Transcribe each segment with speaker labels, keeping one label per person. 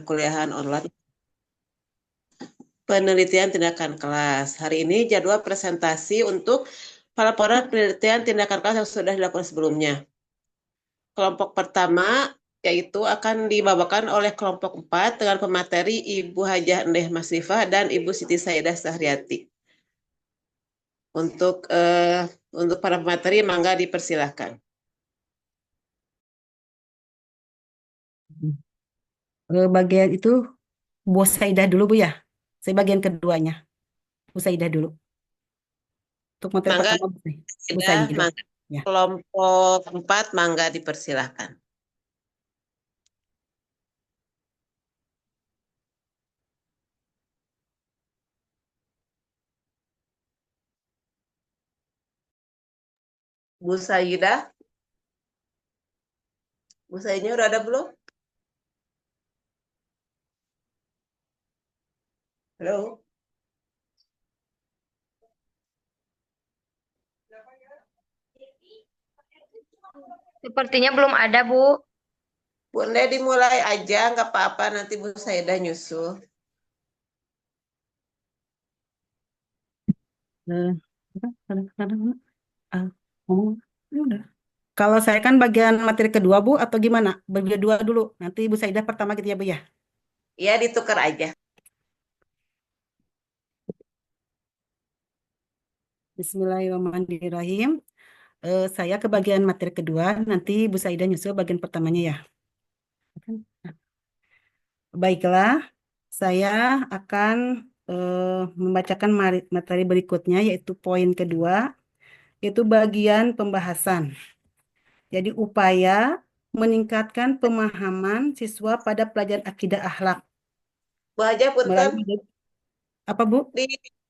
Speaker 1: perkuliahan online penelitian tindakan kelas. Hari ini jadwal presentasi untuk pelaporan penelitian tindakan kelas yang sudah dilakukan sebelumnya. Kelompok pertama yaitu akan dibawakan oleh kelompok 4 dengan pemateri Ibu Hajah Endeh Masifah dan Ibu Siti Saidah Sahriati. Untuk para pemateri, mangga dipersilahkan.
Speaker 2: Bagian itu Bu Saidah dulu Bu ya. Saya bagian keduanya. Bu Saidah dulu. Untuk materi
Speaker 1: Mangga,
Speaker 2: pertama Bu Saidah.
Speaker 1: mangga.
Speaker 2: Ya.
Speaker 1: Kelompok 4, mangga dipersilahkan. Bu Saidah, Bu Saidah udah ada belum? Halo?
Speaker 3: Sepertinya belum ada, Bu.
Speaker 1: Bunda dimulai aja, nggak apa-apa, nanti Bu Saidah nyusul.
Speaker 2: Ah, ngomong. Ya udah. Kalau saya kan bagian materi kedua Bu atau gimana? Berdua dulu. Nanti Bu Saidah pertama gitu ya Bu ya.
Speaker 1: Ya, ditukar aja.
Speaker 2: Bismillahirrahmanirrahim. Saya ke bagian materi kedua, nanti Bu Saidah nyusul bagian pertamanya ya. Baiklah, saya akan membacakan materi berikutnya, yaitu poin kedua, yaitu bagian pembahasan. Jadi upaya meningkatkan pemahaman siswa pada pelajaran akidah akhlak.
Speaker 1: Bu Hajah, punten.
Speaker 2: Melalui apa Bu?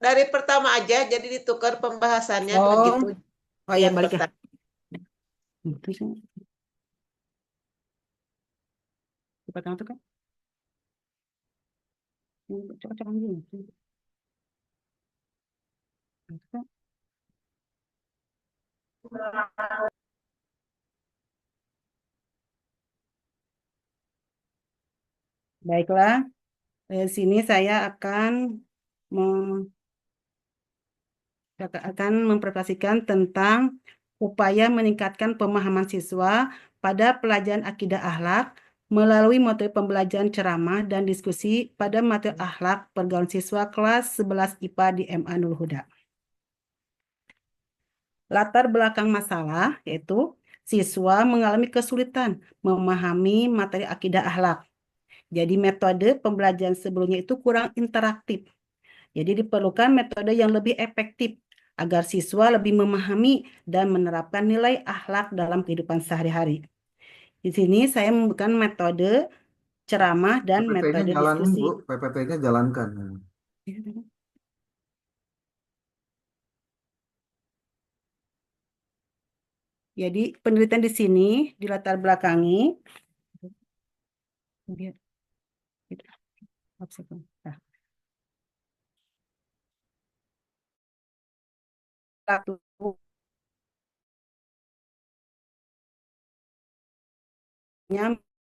Speaker 1: Dari pertama aja, jadi ditukar pembahasannya
Speaker 2: Oh,
Speaker 1: begitu.
Speaker 2: oh ya
Speaker 1: Yang
Speaker 2: balik ya.
Speaker 1: pertama.
Speaker 2: Pertama itu kan. Cocok anjing. Baiklah, di sini saya akan mempresentasikan tentang upaya meningkatkan pemahaman siswa pada pelajaran akidah akhlak melalui metode pembelajaran ceramah dan diskusi pada materi akhlak pergaulan siswa kelas 11 IPA di MA Nurul Huda. Latar belakang masalah yaitu siswa mengalami kesulitan memahami materi akidah akhlak. Jadi metode pembelajaran sebelumnya itu kurang interaktif. Jadi diperlukan metode yang lebih efektif agar siswa lebih memahami dan menerapkan nilai akhlak dalam kehidupan sehari-hari. Di sini saya memberikan metode ceramah dan
Speaker 4: PPT-nya
Speaker 2: metode
Speaker 4: jalanin,
Speaker 2: diskusi.
Speaker 4: Bu. PPT-nya jalankan.
Speaker 2: Jadi penelitian di sini dilatar belakangi. Nah, satu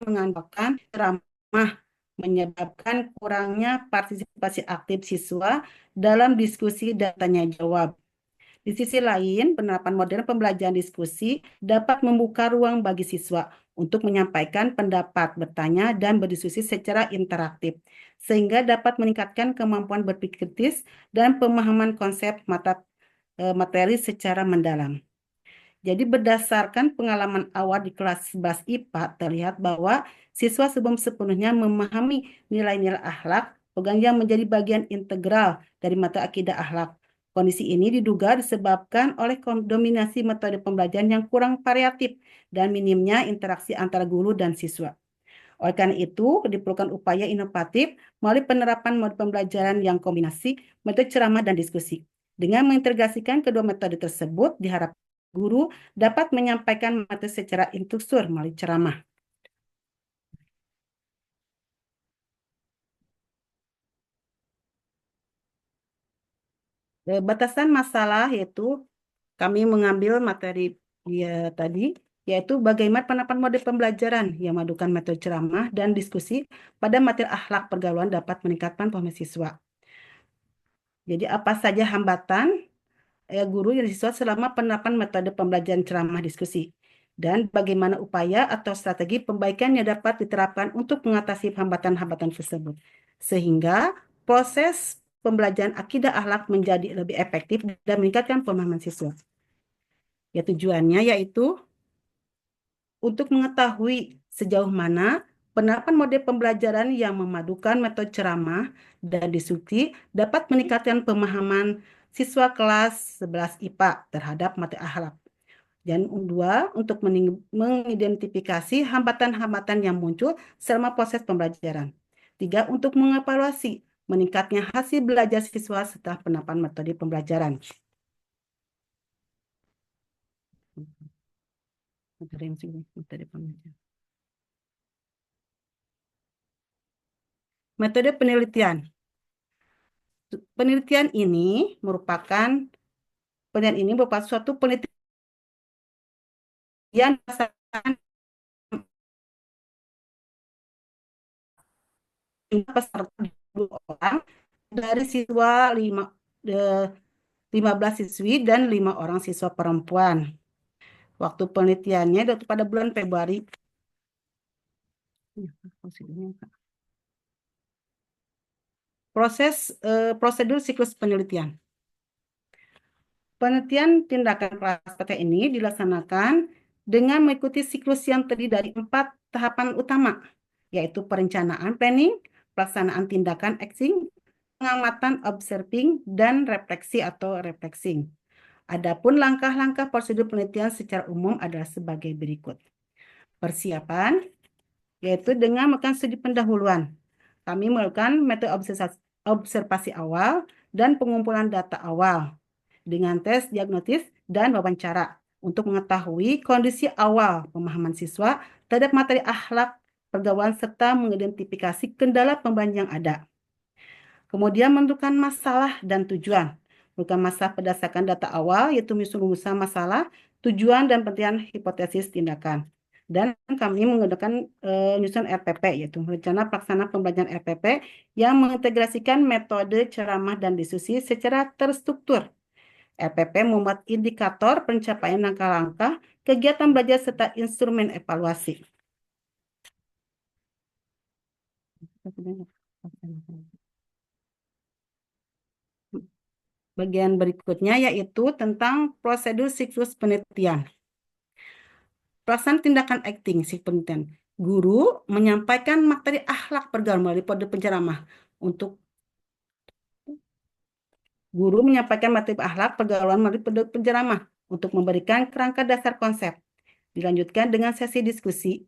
Speaker 2: mengandalkan ceramah menyebabkan kurangnya partisipasi aktif siswa dalam diskusi dan tanya jawab. Di sisi lain, penerapan model pembelajaran diskusi dapat membuka ruang bagi siswa untuk menyampaikan pendapat, bertanya, dan berdiskusi secara interaktif, sehingga dapat meningkatkan kemampuan berpikir kritis dan pemahaman konsep materi secara mendalam. Jadi berdasarkan pengalaman awal di kelas 11 IPA, terlihat bahwa siswa sebelum sepenuhnya memahami nilai-nilai akhlak, yang menjadi bagian integral dari mata akidah akhlak. Kondisi ini diduga disebabkan oleh dominasi metode pembelajaran yang kurang variatif dan minimnya interaksi antara guru dan siswa. Oleh karena itu, diperlukan upaya inovatif melalui penerapan mode pembelajaran yang kombinasi metode ceramah dan diskusi. Dengan mengintegrasikan kedua metode tersebut, diharapkan guru dapat menyampaikan materi secara instruktur melalui ceramah. Batasan masalah yaitu kami mengambil materi tadi yaitu bagaimana penerapan model pembelajaran yang memadukan metode ceramah dan diskusi pada materi akhlak pergaulan dapat meningkatkan pemahaman siswa. Jadi apa saja hambatan guru dan siswa selama penerapan metode pembelajaran ceramah diskusi dan bagaimana upaya atau strategi perbaikan yang dapat diterapkan untuk mengatasi hambatan-hambatan tersebut sehingga proses pembelajaran akidah akhlak menjadi lebih efektif dan meningkatkan pemahaman siswa. Ya tujuannya yaitu untuk mengetahui sejauh mana penerapan model pembelajaran yang memadukan metode ceramah dan diskusi dapat meningkatkan pemahaman siswa kelas 11 IPA terhadap materi akhlak. Dan dua, untuk mengidentifikasi hambatan-hambatan yang muncul selama proses pembelajaran. Tiga, untuk mengevaluasi meningkatnya hasil belajar siswa setelah penerapan metode pembelajaran. Metode penelitian. Penelitian ini merupakan suatu penelitian berdasarkan peserta 2 orang dari siswa 15 siswi dan 5 orang siswa perempuan. Waktu penelitiannya pada bulan Februari. Prosedur siklus penelitian. Penelitian tindakan kelas PT ini dilaksanakan dengan mengikuti siklus yang terdiri dari 4 tahapan utama, yaitu perencanaan planning, pelaksanaan tindakan acting, pengamatan observing, dan refleksi atau reflexing. Adapun langkah-langkah prosedur penelitian secara umum adalah sebagai berikut. Persiapan, yaitu dengan melakukan studi pendahuluan. Kami melakukan metode observasi awal dan pengumpulan data awal dengan tes diagnosis dan wawancara untuk mengetahui kondisi awal pemahaman siswa terhadap materi akhlak pergaulan serta mengidentifikasi kendala pembelajaran yang ada. Kemudian menentukan masalah dan tujuan. Menentukan masalah berdasarkan data awal, yaitu rumusan masalah, tujuan, dan penelitian hipotesis tindakan. Dan kami menggunakan nyusun RPP, yaitu rencana pelaksana pembelajaran RPP yang mengintegrasikan metode ceramah dan diskusi secara terstruktur. RPP membuat indikator pencapaian langkah-langkah kegiatan belajar serta instrumen evaluasi. Bagian berikutnya yaitu tentang prosedur siklus penelitian. Pelaksanaan tindakan acting siklus penelitian. Guru menyampaikan materi akhlak pergaulan melalui metode penceramah. Guru menyampaikan materi akhlak pergaulan melalui metode penceramah untuk memberikan kerangka dasar konsep. Dilanjutkan dengan sesi diskusi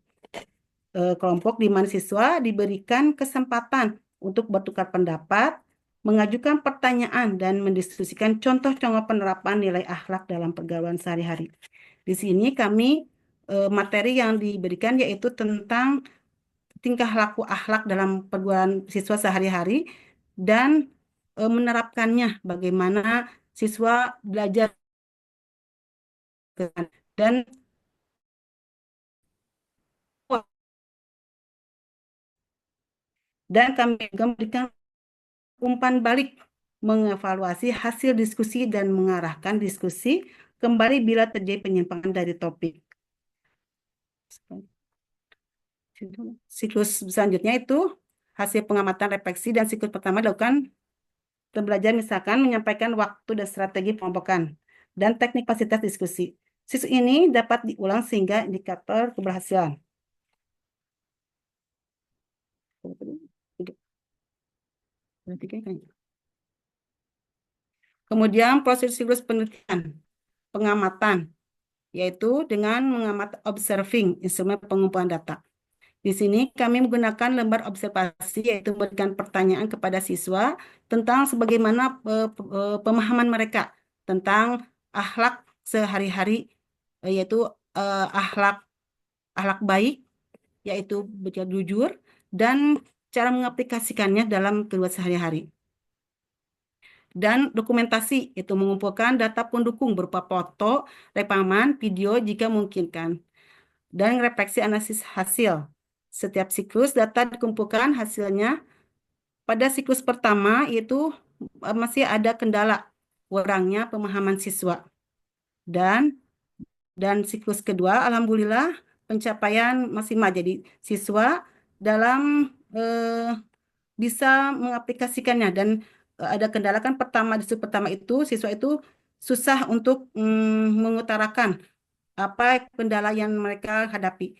Speaker 2: kelompok di mana siswa diberikan kesempatan untuk bertukar pendapat, mengajukan pertanyaan, dan mendiskusikan contoh-contoh penerapan nilai akhlak dalam pergaulan sehari-hari. Di sini materi yang diberikan yaitu tentang tingkah laku akhlak dalam pergaulan siswa sehari-hari dan menerapkannya, bagaimana siswa belajar dan kami juga memberikan umpan balik mengevaluasi hasil diskusi dan mengarahkan diskusi kembali bila terjadi penyimpangan dari topik. Siklus selanjutnya itu hasil pengamatan refleksi dan siklus pertama dilakukan pembelajaran misalkan menyampaikan waktu dan strategi pengelompokan dan teknik fasilitas diskusi. Siklus ini dapat diulang sehingga indikator keberhasilan. Kemudian proses siklus penelitian, pengamatan, yaitu dengan mengamat observing, instrumen pengumpulan data. Di sini kami menggunakan lembar observasi, yaitu memberikan pertanyaan kepada siswa tentang sebagaimana pemahaman mereka tentang akhlak sehari-hari, yaitu akhlak baik, yaitu berbicara jujur, dan cara mengaplikasikannya dalam kehidupan sehari-hari. Dan dokumentasi, itu mengumpulkan data pendukung berupa foto, rekaman, video jika memungkinkan. dan refleksi analisis hasil. Setiap siklus data dikumpulkan hasilnya. Pada siklus pertama itu masih ada kendala kurangnya pemahaman siswa. Dan siklus kedua, alhamdulillah pencapaian maksimal. Jadi siswa dalam bisa mengaplikasikannya dan ada kendala kan pertama di sub pertama itu siswa itu susah untuk mengutarakan apa kendala yang mereka hadapi.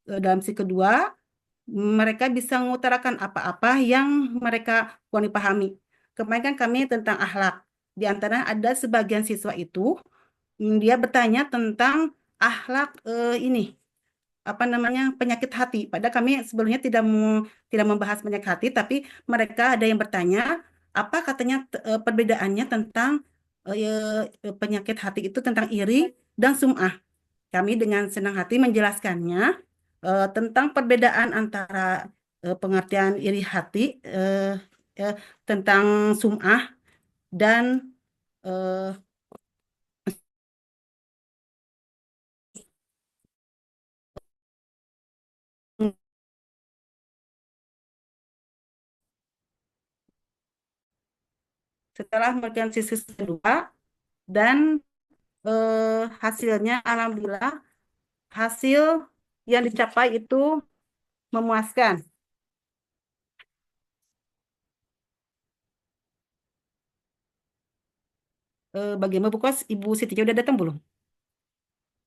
Speaker 2: Dalam sisi kedua mereka bisa mengutarakan apa-apa yang mereka kurang dipahami. Kemarin kan kami tentang akhlak. Di antara ada sebagian siswa itu dia bertanya tentang akhlak ini apa namanya penyakit hati. Padahal kami sebelumnya tidak membahas penyakit hati, tapi mereka ada yang bertanya apa katanya perbedaannya tentang penyakit hati itu tentang iri dan sum'ah. Kami dengan senang hati menjelaskannya tentang perbedaan antara pengertian iri hati eh, tentang sum'ah dan eh, setelah pengertian sisi kedua dan hasilnya alhamdulillah hasil yang dicapai itu memuaskan. Bagaimana Bu Kos, Ibu Siti udah datang belum?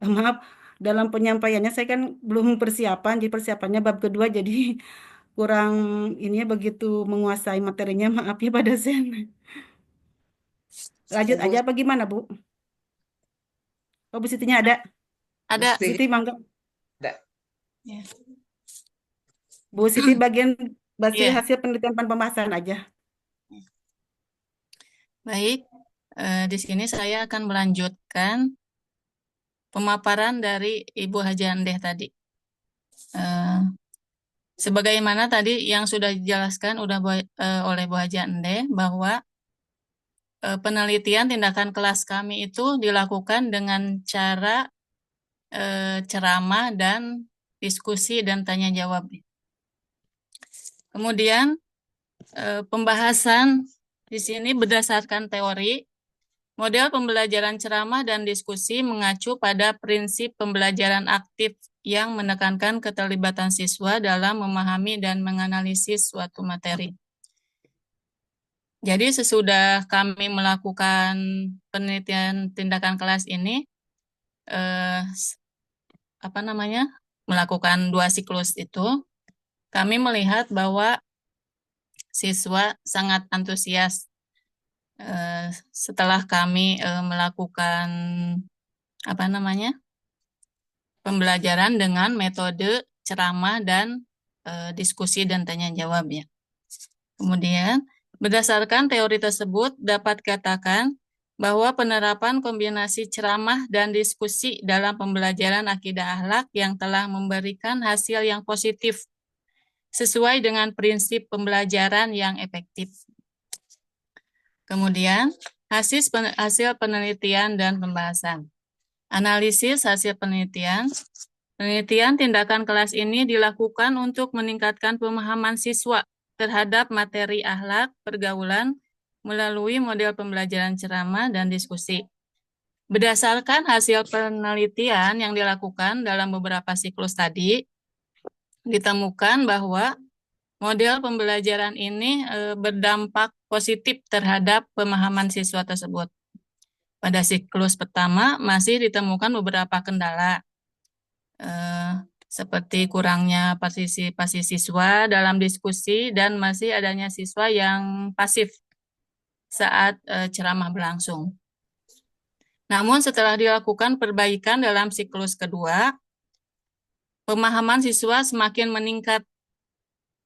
Speaker 2: Maaf, dalam penyampaiannya saya kan belum persiapan, jadi persiapannya bab kedua, jadi kurang ininya begitu menguasai materinya, maaf ya Pak dosen. Lanjut
Speaker 1: Ibu
Speaker 2: aja apa gimana Bu? Oh, Bu Sitinya ada?
Speaker 4: Ada.
Speaker 1: Siti
Speaker 2: Siti mangga.
Speaker 1: ada.
Speaker 4: Ya.
Speaker 2: Bu Siti bagian
Speaker 4: Iya.
Speaker 2: hasil penelitian pembahasan aja.
Speaker 4: Baik, di sini saya akan melanjutkan pemaparan dari Ibu Haji Andeh tadi. Sebagaimana tadi yang sudah dijelaskan oleh Bu Haji Andeh bahwa penelitian tindakan kelas kami itu dilakukan dengan cara ceramah dan diskusi dan tanya jawab. Kemudian pembahasan di sini berdasarkan teori. Model pembelajaran ceramah dan diskusi mengacu pada prinsip pembelajaran aktif yang menekankan keterlibatan siswa dalam memahami dan menganalisis suatu materi. Jadi sesudah kami melakukan penelitian tindakan kelas ini, melakukan 2 siklus itu, kami melihat bahwa siswa sangat antusias setelah kami melakukan pembelajaran dengan metode ceramah dan diskusi dan tanya jawab ya. Kemudian berdasarkan teori tersebut dapat katakan bahwa penerapan kombinasi ceramah dan diskusi dalam pembelajaran akidah akhlak yang telah memberikan hasil yang positif sesuai dengan prinsip pembelajaran yang efektif. Kemudian hasil penelitian dan pembahasan. Analisis hasil penelitian. Penelitian tindakan kelas ini dilakukan untuk meningkatkan pemahaman siswa terhadap materi akhlak pergaulan melalui model pembelajaran ceramah dan diskusi. Berdasarkan hasil penelitian yang dilakukan dalam beberapa siklus tadi, ditemukan bahwa model pembelajaran ini berdampak positif terhadap pemahaman siswa tersebut. Pada siklus pertama masih ditemukan beberapa kendala, seperti kurangnya partisipasi siswa dalam diskusi dan masih adanya siswa yang pasif saat ceramah berlangsung. Namun setelah dilakukan perbaikan dalam siklus kedua, pemahaman siswa semakin meningkat,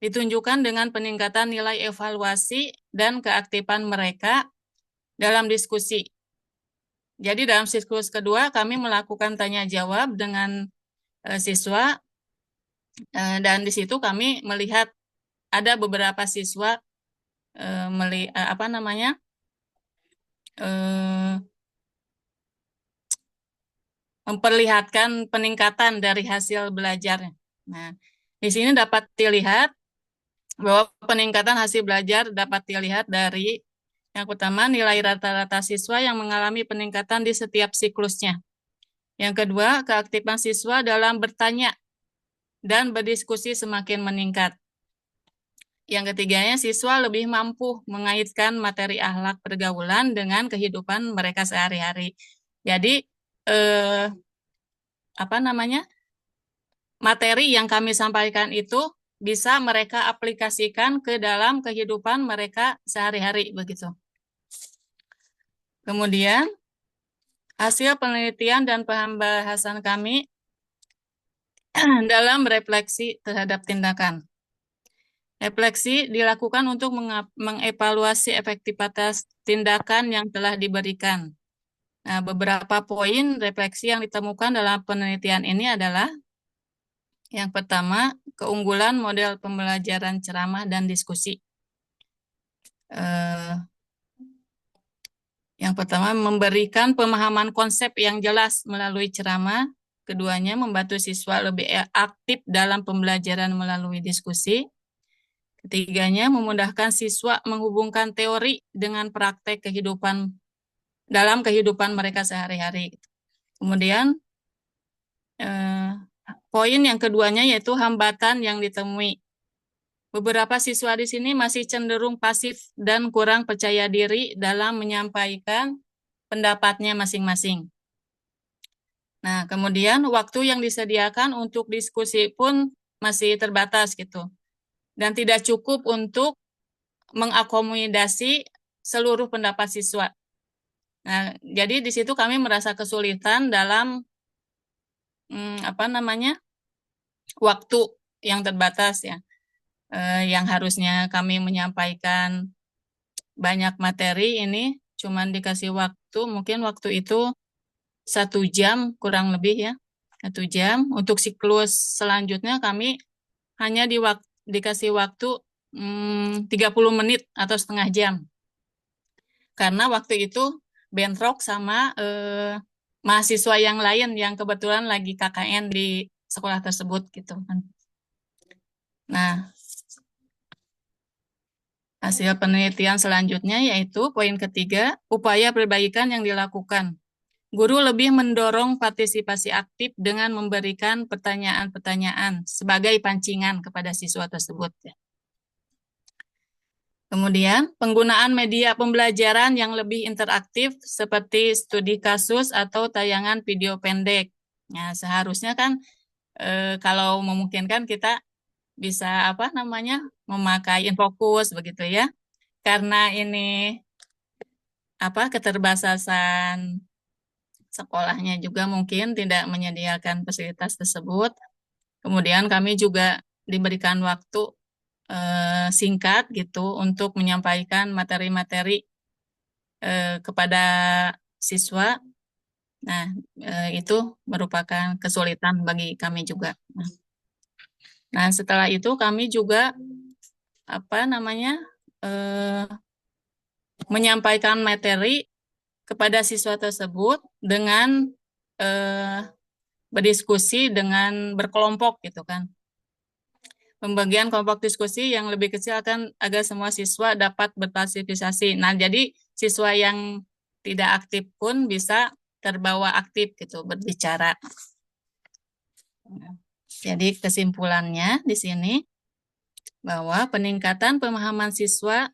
Speaker 4: ditunjukkan dengan peningkatan nilai evaluasi dan keaktifan mereka dalam diskusi. Jadi dalam siklus kedua kami melakukan tanya jawab dengan siswa dan di situ kami melihat ada beberapa siswa memperlihatkan peningkatan dari hasil belajarnya. Nah, di sini dapat dilihat bahwa peningkatan hasil belajar dapat dilihat dari yang pertama nilai rata-rata siswa yang mengalami peningkatan di setiap siklusnya. Yang kedua, keaktifan siswa dalam bertanya dan berdiskusi semakin meningkat. Yang ketiganya, siswa lebih mampu mengaitkan materi akhlak pergaulan dengan kehidupan mereka sehari-hari. Jadi, materi yang kami sampaikan itu bisa mereka aplikasikan ke dalam kehidupan mereka sehari-hari begitu. Kemudian, hasil penelitian dan pembahasan kami dalam refleksi terhadap tindakan. Refleksi dilakukan untuk mengevaluasi efektivitas tindakan yang telah diberikan. Nah, beberapa poin refleksi yang ditemukan dalam penelitian ini adalah yang pertama, keunggulan model pembelajaran ceramah dan diskusi. Yang pertama, memberikan pemahaman konsep yang jelas melalui ceramah. Keduanya, membantu siswa lebih aktif dalam pembelajaran melalui diskusi. Ketiganya, memudahkan siswa menghubungkan teori dengan praktek kehidupan dalam kehidupan mereka sehari-hari. Kemudian, poin yang keduanya yaitu hambatan yang ditemui. Beberapa siswa di sini masih cenderung pasif dan kurang percaya diri dalam menyampaikan pendapatnya masing-masing. Nah, kemudian waktu yang disediakan untuk diskusi pun masih terbatas gitu. Dan tidak cukup untuk mengakomodasi seluruh pendapat siswa. Nah, jadi di situ kami merasa kesulitan dalam waktu yang terbatas ya. Yang harusnya kami menyampaikan banyak materi ini cuman dikasih waktu, mungkin waktu itu 1 jam kurang lebih ya, 1 jam. Untuk siklus selanjutnya kami hanya dikasih waktu 30 menit atau setengah jam. Karena waktu itu bentrok sama mahasiswa yang lain yang kebetulan lagi KKN di sekolah tersebut gitu kan. Nah, hasil penelitian selanjutnya yaitu poin ketiga, upaya perbaikan yang dilakukan. Guru lebih mendorong partisipasi aktif dengan memberikan pertanyaan-pertanyaan sebagai pancingan kepada siswa tersebut. Kemudian, penggunaan media pembelajaran yang lebih interaktif seperti studi kasus atau tayangan video pendek. Nah, seharusnya kan kalau memungkinkan kita bisa memakai Infocus begitu ya. Karena ini keterbatasan sekolahnya juga mungkin tidak menyediakan fasilitas tersebut. Kemudian kami juga diberikan waktu singkat gitu untuk menyampaikan materi-materi kepada siswa. Nah, itu merupakan kesulitan bagi kami juga. Nah, setelah itu kami juga menyampaikan materi kepada siswa tersebut dengan berdiskusi dengan berkelompok gitu kan. Pembagian kelompok diskusi yang lebih kecil agar semua siswa dapat berpartisipasi. Nah, jadi siswa yang tidak aktif pun bisa terbawa aktif gitu berbicara. Jadi kesimpulannya di sini bahwa peningkatan pemahaman siswa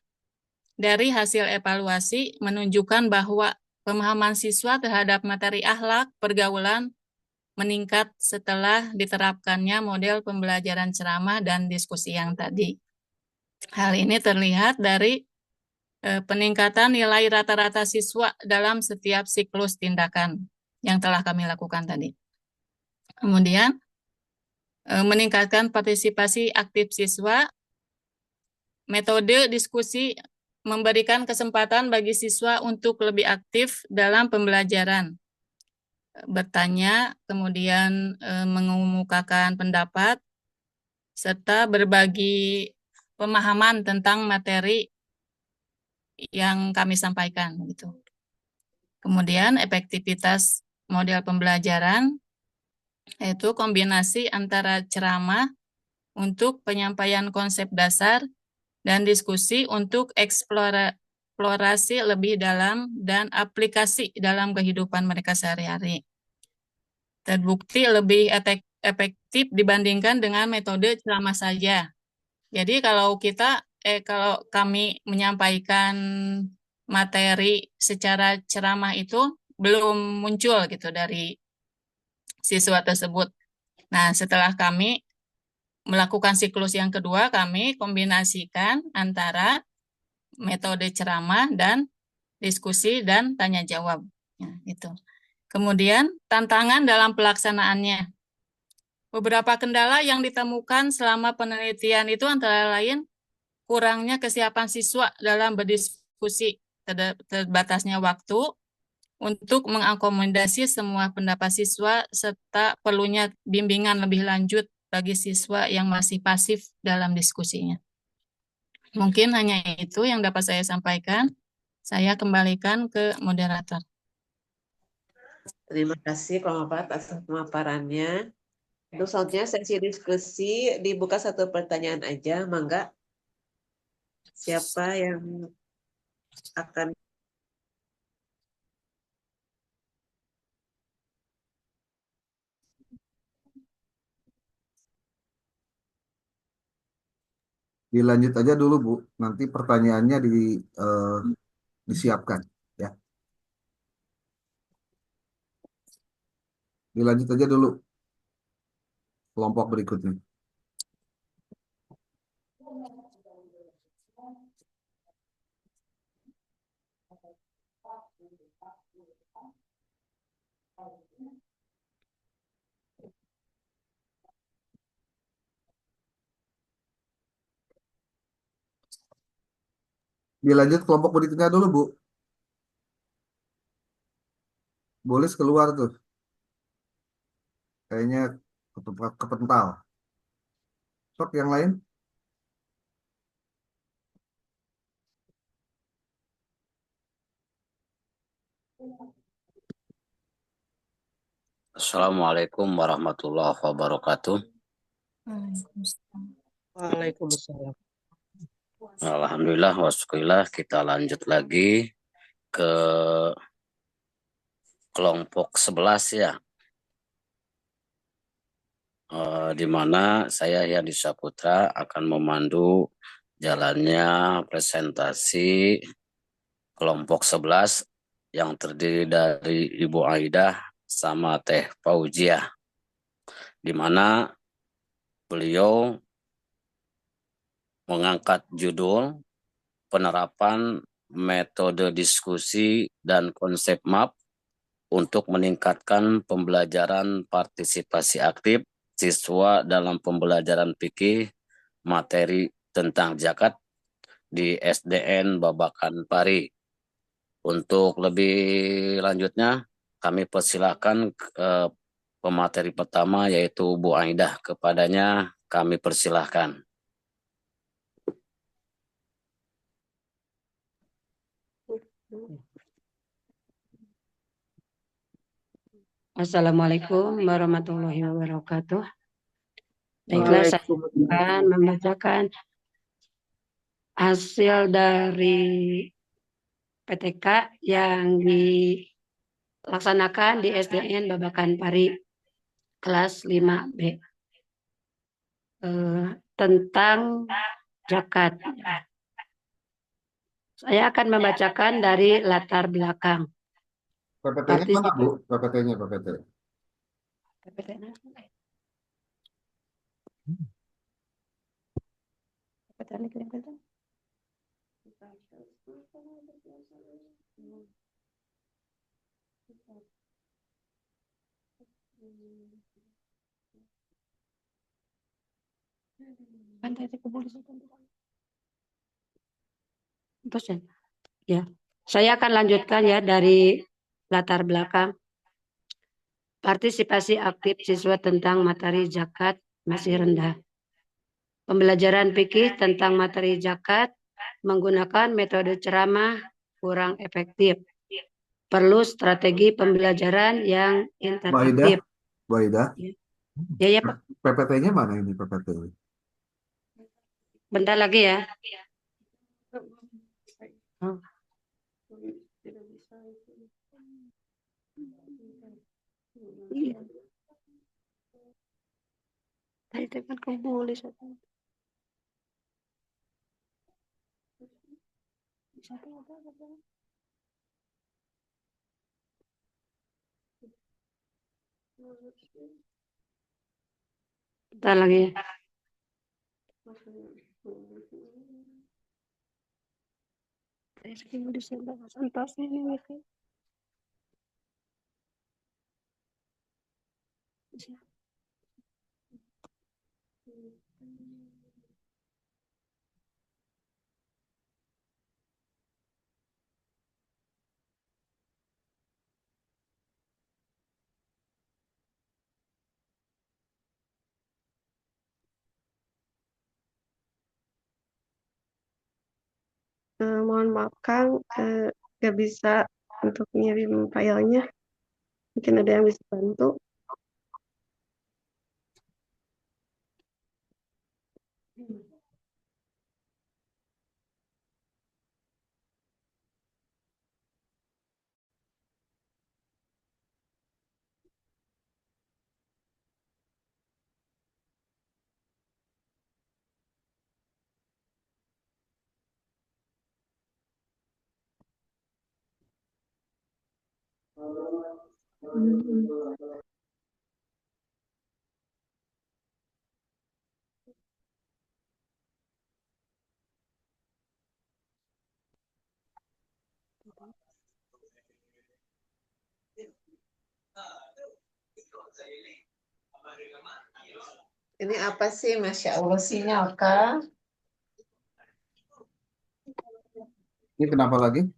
Speaker 4: dari hasil evaluasi menunjukkan bahwa pemahaman siswa terhadap materi akhlak pergaulan meningkat setelah diterapkannya model pembelajaran ceramah dan diskusi yang tadi. Hal ini terlihat dari peningkatan nilai rata-rata siswa dalam setiap siklus tindakan yang telah kami lakukan tadi. Kemudian, meningkatkan partisipasi aktif siswa, metode diskusi memberikan kesempatan bagi siswa untuk lebih aktif dalam pembelajaran. Bertanya, kemudian mengemukakan pendapat, serta berbagi pemahaman tentang materi yang kami sampaikan. Gitu. Kemudian efektivitas model pembelajaran, yaitu kombinasi antara ceramah untuk penyampaian konsep dasar dan diskusi untuk eksplorasi lebih dalam dan aplikasi dalam kehidupan mereka sehari-hari. Terbukti lebih efektif dibandingkan dengan metode ceramah saja. Jadi kalau kami menyampaikan materi secara ceramah itu belum muncul gitu dari siswa tersebut. Nah, setelah kami melakukan siklus yang kedua, kami kombinasikan antara metode ceramah dan diskusi dan tanya jawab. Ya, itu. Kemudian tantangan dalam pelaksanaannya. Beberapa kendala yang ditemukan selama penelitian itu antara lain kurangnya kesiapan siswa dalam berdiskusi, terbatasnya waktu untuk mengakomodasi semua pendapat siswa, serta perlunya bimbingan lebih lanjut bagi siswa yang masih pasif dalam diskusinya. Mungkin hanya itu yang dapat saya sampaikan. Saya kembalikan ke moderator.
Speaker 1: Terima kasih Kelompok 4 atas pemaparannya. Untuk selanjutnya sesi diskusi dibuka satu pertanyaan aja, Mangga. Siapa yang akan
Speaker 5: Dilanjut aja dulu, Bu. Nanti pertanyaannya disiapkan. Ya. Dilanjut aja dulu. Kelompok berikutnya. Dilanjut kelompok berikutnya dulu, Bu. Boleh keluar tuh. Kayaknya kepental. Sok yang lain.
Speaker 6: Assalamualaikum warahmatullahi wabarakatuh.
Speaker 1: Waalaikumsalam.
Speaker 6: Alhamdulillah wassyukurillah, kita lanjut lagi ke kelompok 11 ya. Di mana saya Yadi Saputra akan memandu jalannya presentasi kelompok 11 yang terdiri dari Ibu Aidah sama Teh Fauziah, di mana beliau mengangkat judul penerapan metode diskusi dan konsep MAP untuk meningkatkan pembelajaran partisipasi aktif siswa dalam pembelajaran fikih materi tentang zakat di SDN Babakan Pari. Untuk lebih lanjutnya, kami persilahkan pemateri pertama yaitu Bu Aidah. Kepadanya kami persilahkan.
Speaker 7: Assalamualaikum warahmatullahi wabarakatuh. Baiklah, saya akan membacakan hasil dari PTK yang dilaksanakan di SDN Babakan Pari kelas 5B tentang zakat. Saya akan membacakan dari latar belakang.
Speaker 5: PPT-nya mana, Bu? PPT-nya, PPT.
Speaker 7: Ya, saya akan lanjutkan ya dari latar belakang. Partisipasi aktif siswa tentang materi zakat masih rendah. Pembelajaran fikih tentang materi zakat menggunakan metode ceramah kurang efektif. perlu strategi pembelajaran yang
Speaker 5: Mbak Ida,
Speaker 7: interaktif.
Speaker 5: Mbak Ida,
Speaker 7: Ya, ya, Pak.
Speaker 5: PPT-nya mana ini PPT-nya?
Speaker 7: Bentar lagi ya. Oh. Iya. Tadi kan kamu boleh satu. Bentar lagi ya.
Speaker 8: Mohon maaf Kang, nggak bisa untuk ngirim filenya. Mungkin ada yang bisa bantu.
Speaker 1: Ini apa sih? Masya Allah sinyal kah?
Speaker 5: Ini kenapa lagi?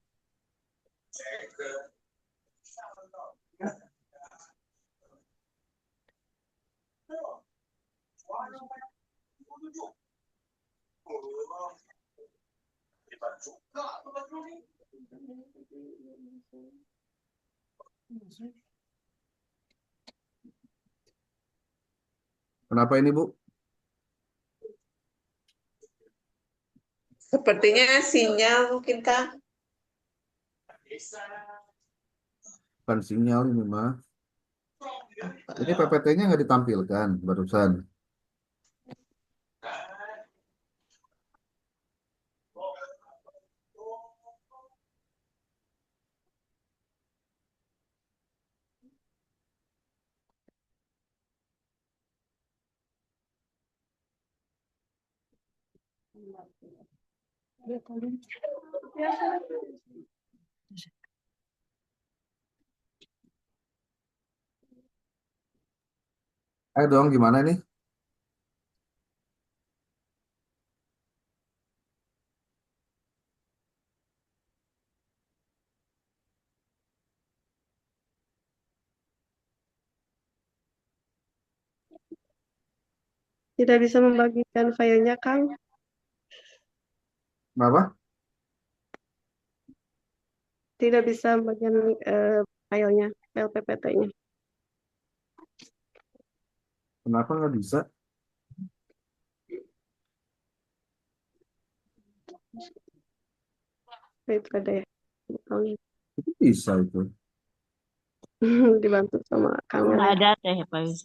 Speaker 5: Kenapa ini, Bu?
Speaker 1: Sepertinya sinyal mungkin kah?
Speaker 5: Bukan sinyal ini, mah. Ini PPT-nya nggak ditampilkan barusan. Ayo dong, gimana nih?
Speaker 8: Tidak bisa membagikan filenya Kang.
Speaker 5: Kenapa?
Speaker 8: Tidak bisa membagikan filenya, file PPT-nya.
Speaker 5: Kenapa nggak bisa?
Speaker 8: Itu ada ya.
Speaker 5: Itu bisa itu.
Speaker 8: Dibantu sama Kang
Speaker 4: Nggak
Speaker 8: Melek.
Speaker 4: ada teh Pak Yus.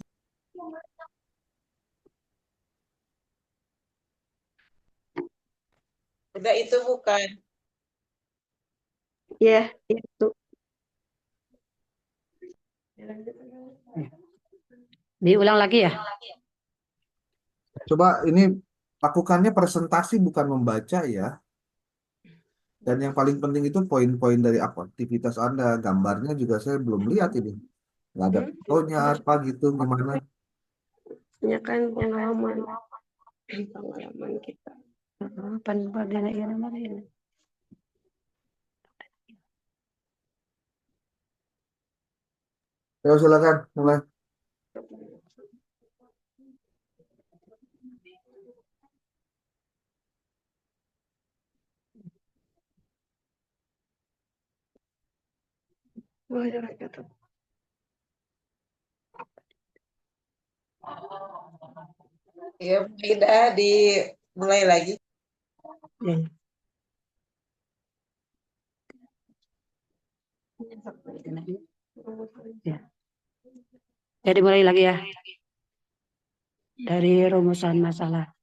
Speaker 1: Udah itu bukan.
Speaker 8: Ya, itu.
Speaker 7: Diulang lagi ya.
Speaker 5: Coba ini lakukannya presentasi bukan membaca ya. Dan yang paling penting itu poin-poin dari aktivitas Anda. Gambarnya juga saya belum lihat ini. Nggak ada fotonya apa gitu, gimana.
Speaker 8: Ini kan pengalaman kita.
Speaker 7: Bagian yang mana ini?
Speaker 5: Ayo silakan, mulai.
Speaker 8: warahmatullahi wabarakatuh.
Speaker 1: Ya, tidak dimulai lagi.
Speaker 7: Ya. Jadi mulai lagi ya. Dari rumusan masalah.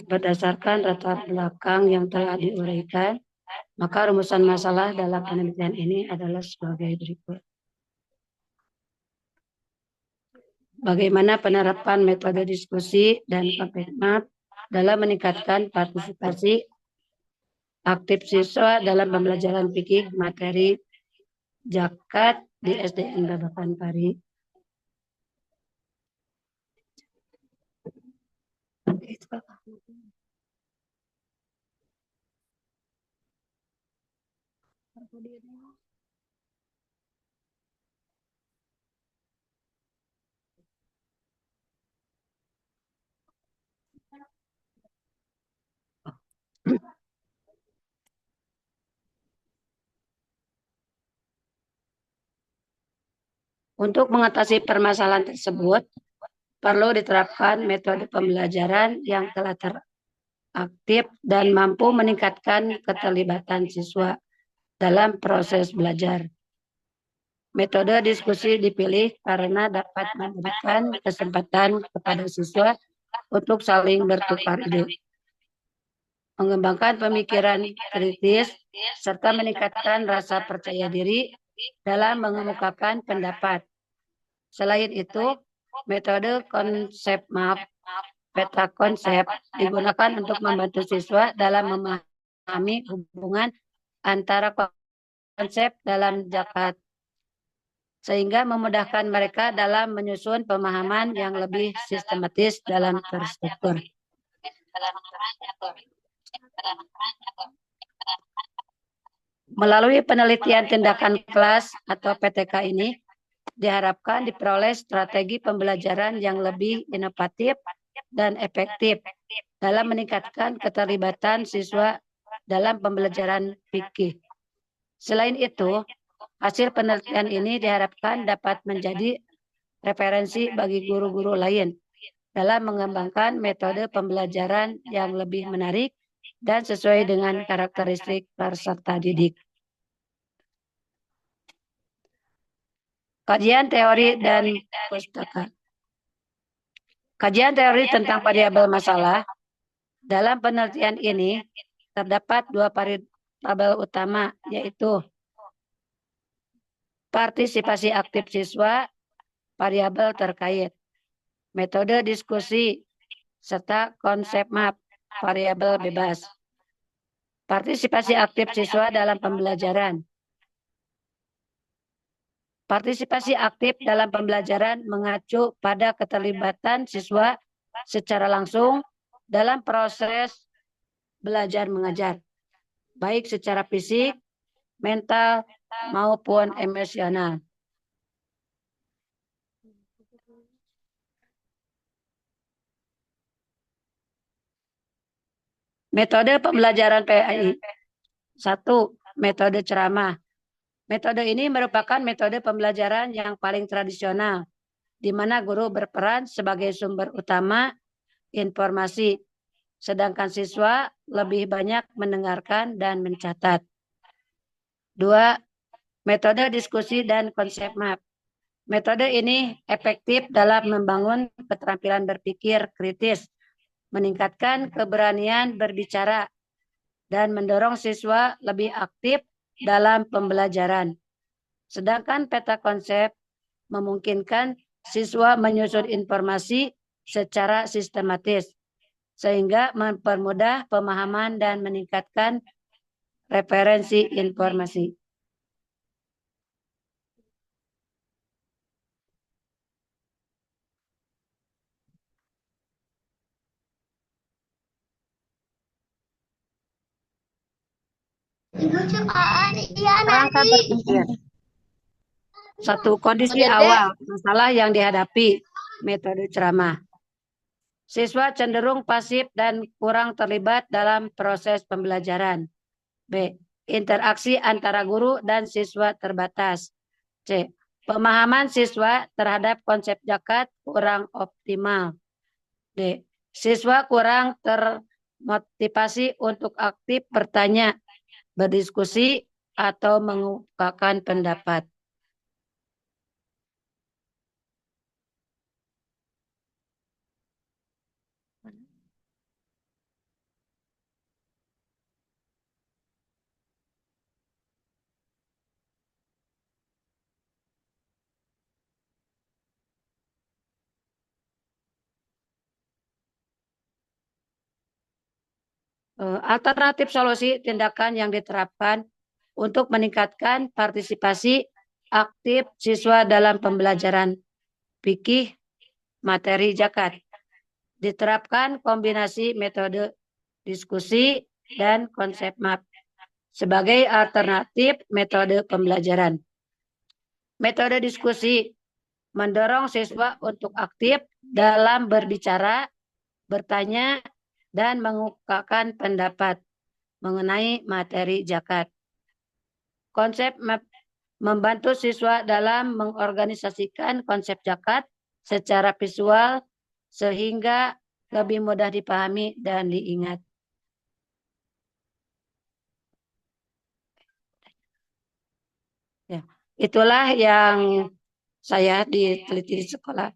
Speaker 7: Berdasarkan latar belakang yang telah diuraikan, maka rumusan masalah dalam penelitian ini adalah sebagai berikut. Bagaimana penerapan metode diskusi dan konsep dalam meningkatkan partisipasi aktif siswa dalam pembelajaran fikih materi zakat di SDN Babakan Pari. Untuk mengatasi permasalahan tersebut, perlu diterapkan metode pembelajaran yang telah teraktif dan mampu meningkatkan keterlibatan siswa dalam proses belajar. Metode diskusi dipilih karena dapat memberikan kesempatan kepada siswa untuk saling bertukar ide, mengembangkan pemikiran kritis, serta meningkatkan rasa percaya diri dalam mengemukakan pendapat. Selain itu, metode konsep map, peta konsep digunakan untuk membantu siswa dalam memahami hubungan antara konsep dalam zakat, sehingga memudahkan mereka dalam menyusun pemahaman yang lebih sistematis dalam terstruktur. Melalui penelitian tindakan kelas atau PTK ini, diharapkan diperoleh strategi pembelajaran yang lebih inovatif dan efektif dalam meningkatkan keterlibatan siswa dalam pembelajaran fikih. Selain itu, hasil penelitian ini diharapkan dapat menjadi referensi bagi guru-guru lain dalam mengembangkan metode pembelajaran yang lebih menarik dan sesuai dengan karakteristik peserta didik. Kajian teori dan pustaka. Kajian teori tentang variabel masalah. Dalam penelitian ini terdapat dua variabel utama, yaitu partisipasi aktif siswa, variabel terkait, metode diskusi, serta konsep map, variabel bebas. Partisipasi aktif siswa dalam pembelajaran. Partisipasi aktif dalam pembelajaran mengacu pada keterlibatan siswa secara langsung dalam proses belajar mengajar, baik secara fisik, mental, maupun emosional. Metode pembelajaran PAI. 1. Metode ceramah. Metode ini merupakan metode pembelajaran yang paling tradisional, di mana guru berperan sebagai sumber utama informasi, sedangkan siswa lebih banyak mendengarkan dan mencatat. 2. Metode diskusi dan konsep map. Metode ini efektif dalam membangun keterampilan berpikir kritis, meningkatkan keberanian berbicara, dan mendorong siswa lebih aktif dalam pembelajaran. Sedangkan peta konsep memungkinkan siswa menyusun informasi secara sistematis, sehingga mempermudah pemahaman dan meningkatkan referensi informasi. Kerangka berpikir. 1. Kondisi awal masalah yang dihadapi, metode ceramah. Siswa cenderung pasif dan kurang terlibat dalam proses pembelajaran. B. interaksi antara guru dan siswa terbatas. C. Pemahaman siswa terhadap konsep zakat kurang optimal. D. Siswa kurang termotivasi untuk aktif bertanya, berdiskusi, atau mengungkapkan pendapat. Alternatif solusi tindakan yang diterapkan untuk meningkatkan partisipasi aktif siswa dalam pembelajaran fikih materi zakat. Diterapkan kombinasi metode diskusi dan konsep map sebagai alternatif metode pembelajaran. Metode diskusi mendorong siswa untuk aktif dalam berbicara, bertanya, dan mengungkapkan pendapat mengenai materi zakat. Konsep map membantu siswa dalam mengorganisasikan konsep zakat secara visual sehingga lebih mudah dipahami dan diingat. Ya, itulah yang saya diteliti di sekolah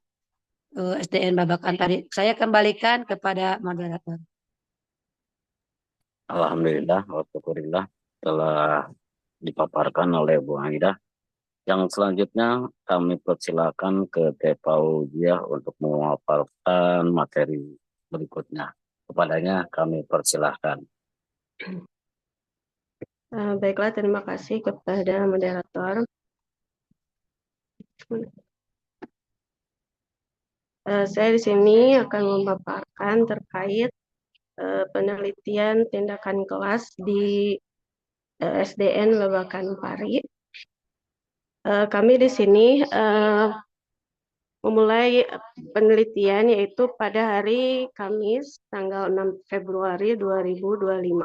Speaker 7: SDN Babakan Pari. Saya kembalikan kepada moderator.
Speaker 6: Alhamdulillah, alhamdulillah telah dipaparkan oleh Bu Aida. Yang selanjutnya kami persilakan ke Teh Fauziah untuk memaparkan materi berikutnya. Kepadanya kami persilahkan.
Speaker 8: Baiklah, terima kasih kepada moderator. Saya di sini akan memaparkan terkait penelitian tindakan kelas di SDN Babakan Pari. Kami di sini memulai penelitian yaitu pada hari Kamis tanggal 6 Februari 2025.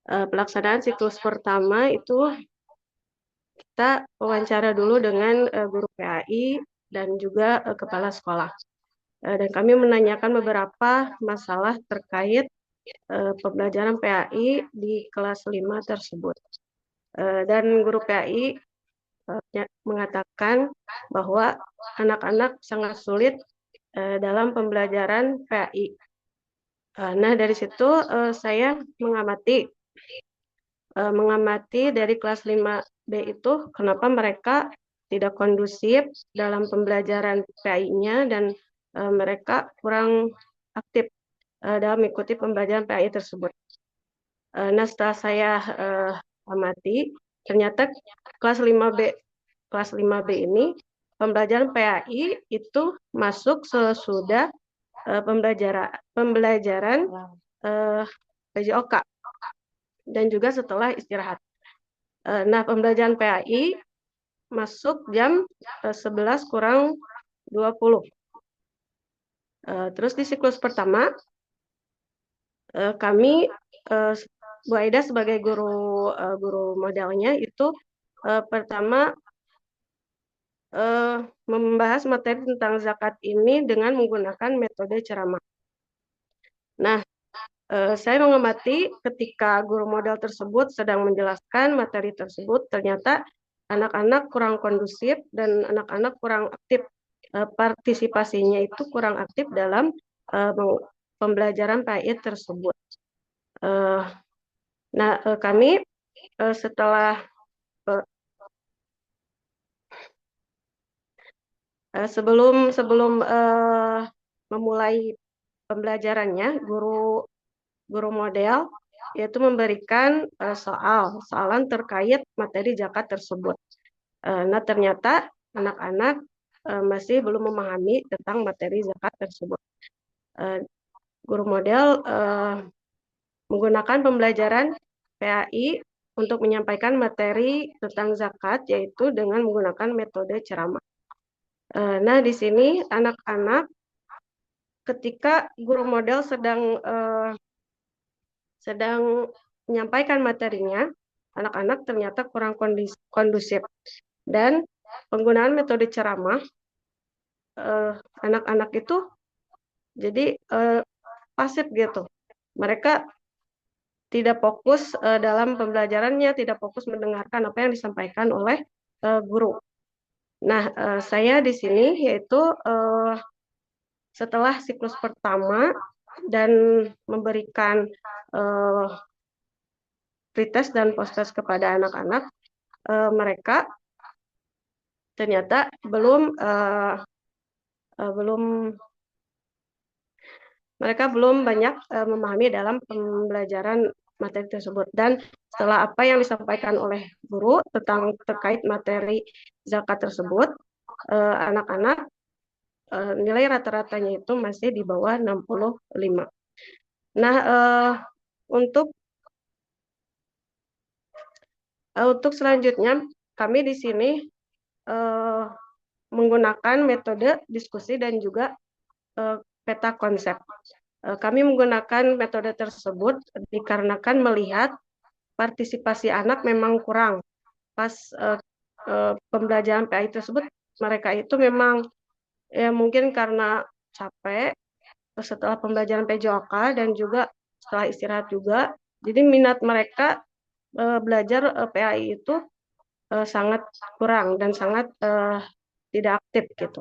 Speaker 8: Pelaksanaan siklus pertama itu kita wawancara dulu dengan guru PAI dan juga kepala sekolah. Dan kami menanyakan beberapa masalah terkait pembelajaran PAI di kelas 5 tersebut. Dan guru PAI mengatakan bahwa anak-anak sangat sulit dalam pembelajaran PAI. Nah, dari situ saya mengamati dari kelas 5B itu kenapa mereka tidak kondusif dalam pembelajaran PAI-nya dan mereka kurang aktif dalam mengikuti pembelajaran PAI tersebut. Nah, setelah saya amati, ternyata kelas 5B ini pembelajaran PAI itu masuk sesudah pembelajaran PJOK dan juga setelah istirahat. Nah, pembelajaran PAI masuk jam 11 kurang 20. Terus di siklus pertama, kami Bu Aida sebagai guru modelnya itu pertama membahas materi tentang zakat ini dengan menggunakan metode ceramah. Nah, saya mengamati ketika guru model tersebut sedang menjelaskan materi tersebut, ternyata anak-anak kurang kondusif dan anak-anak kurang aktif. Partisipasinya itu kurang aktif dalam pembelajaran PAI tersebut. Nah, kami setelah sebelum memulai pembelajarannya, guru model yaitu memberikan soalan terkait materi zakat tersebut. Nah, ternyata anak-anak masih belum memahami tentang materi zakat tersebut. Guru model menggunakan pembelajaran PAI untuk menyampaikan materi tentang zakat yaitu dengan menggunakan metode ceramah. Nah, di sini anak-anak ketika guru model sedang menyampaikan materinya, anak-anak ternyata kurang kondusif. Dan penggunaan metode ceramah, anak-anak itu jadi pasif gitu. Mereka tidak fokus dalam pembelajarannya, tidak fokus mendengarkan apa yang disampaikan oleh guru. Nah, saya di sini yaitu setelah siklus pertama dan memberikan pretest dan posttest kepada anak-anak, mereka ternyata mereka belum banyak memahami dalam pembelajaran materi tersebut. Dan setelah apa yang disampaikan oleh guru terkait materi zakat tersebut, anak-anak nilai rata-ratanya itu masih di bawah 65. Nah, untuk selanjutnya kami di sini menggunakan metode diskusi dan juga peta konsep. Kami menggunakan metode tersebut dikarenakan melihat partisipasi anak memang kurang. Pas pembelajaran PAI tersebut, mereka itu memang ya mungkin karena capek setelah pembelajaran PJOK dan juga setelah istirahat juga. Jadi minat mereka belajar PAI itu sangat kurang dan sangat tidak aktif gitu.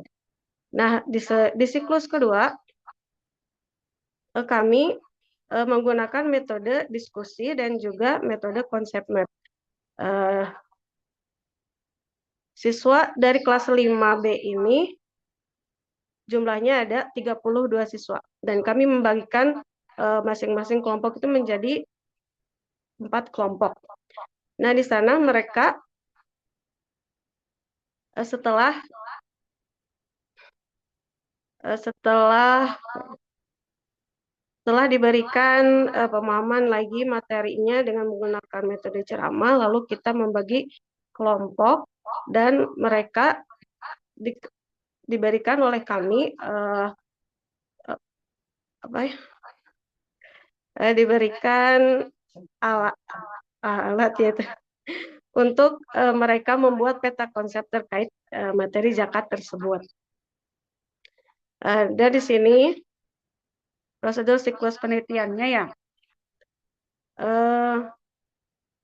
Speaker 8: Nah, di siklus kedua kami menggunakan metode diskusi dan juga metode konsep map. Siswa dari kelas 5B ini jumlahnya ada 32 siswa dan kami membagikan masing-masing kelompok itu menjadi 4 kelompok. Nah, di sana mereka setelah diberikan pemahaman lagi materinya dengan menggunakan metode ceramah, lalu kita membagi kelompok dan mereka diberikan oleh kami diberikan alat yaitu untuk mereka membuat peta konsep terkait materi zakat tersebut. Dan di sini prosedur siklus penelitiannya ya,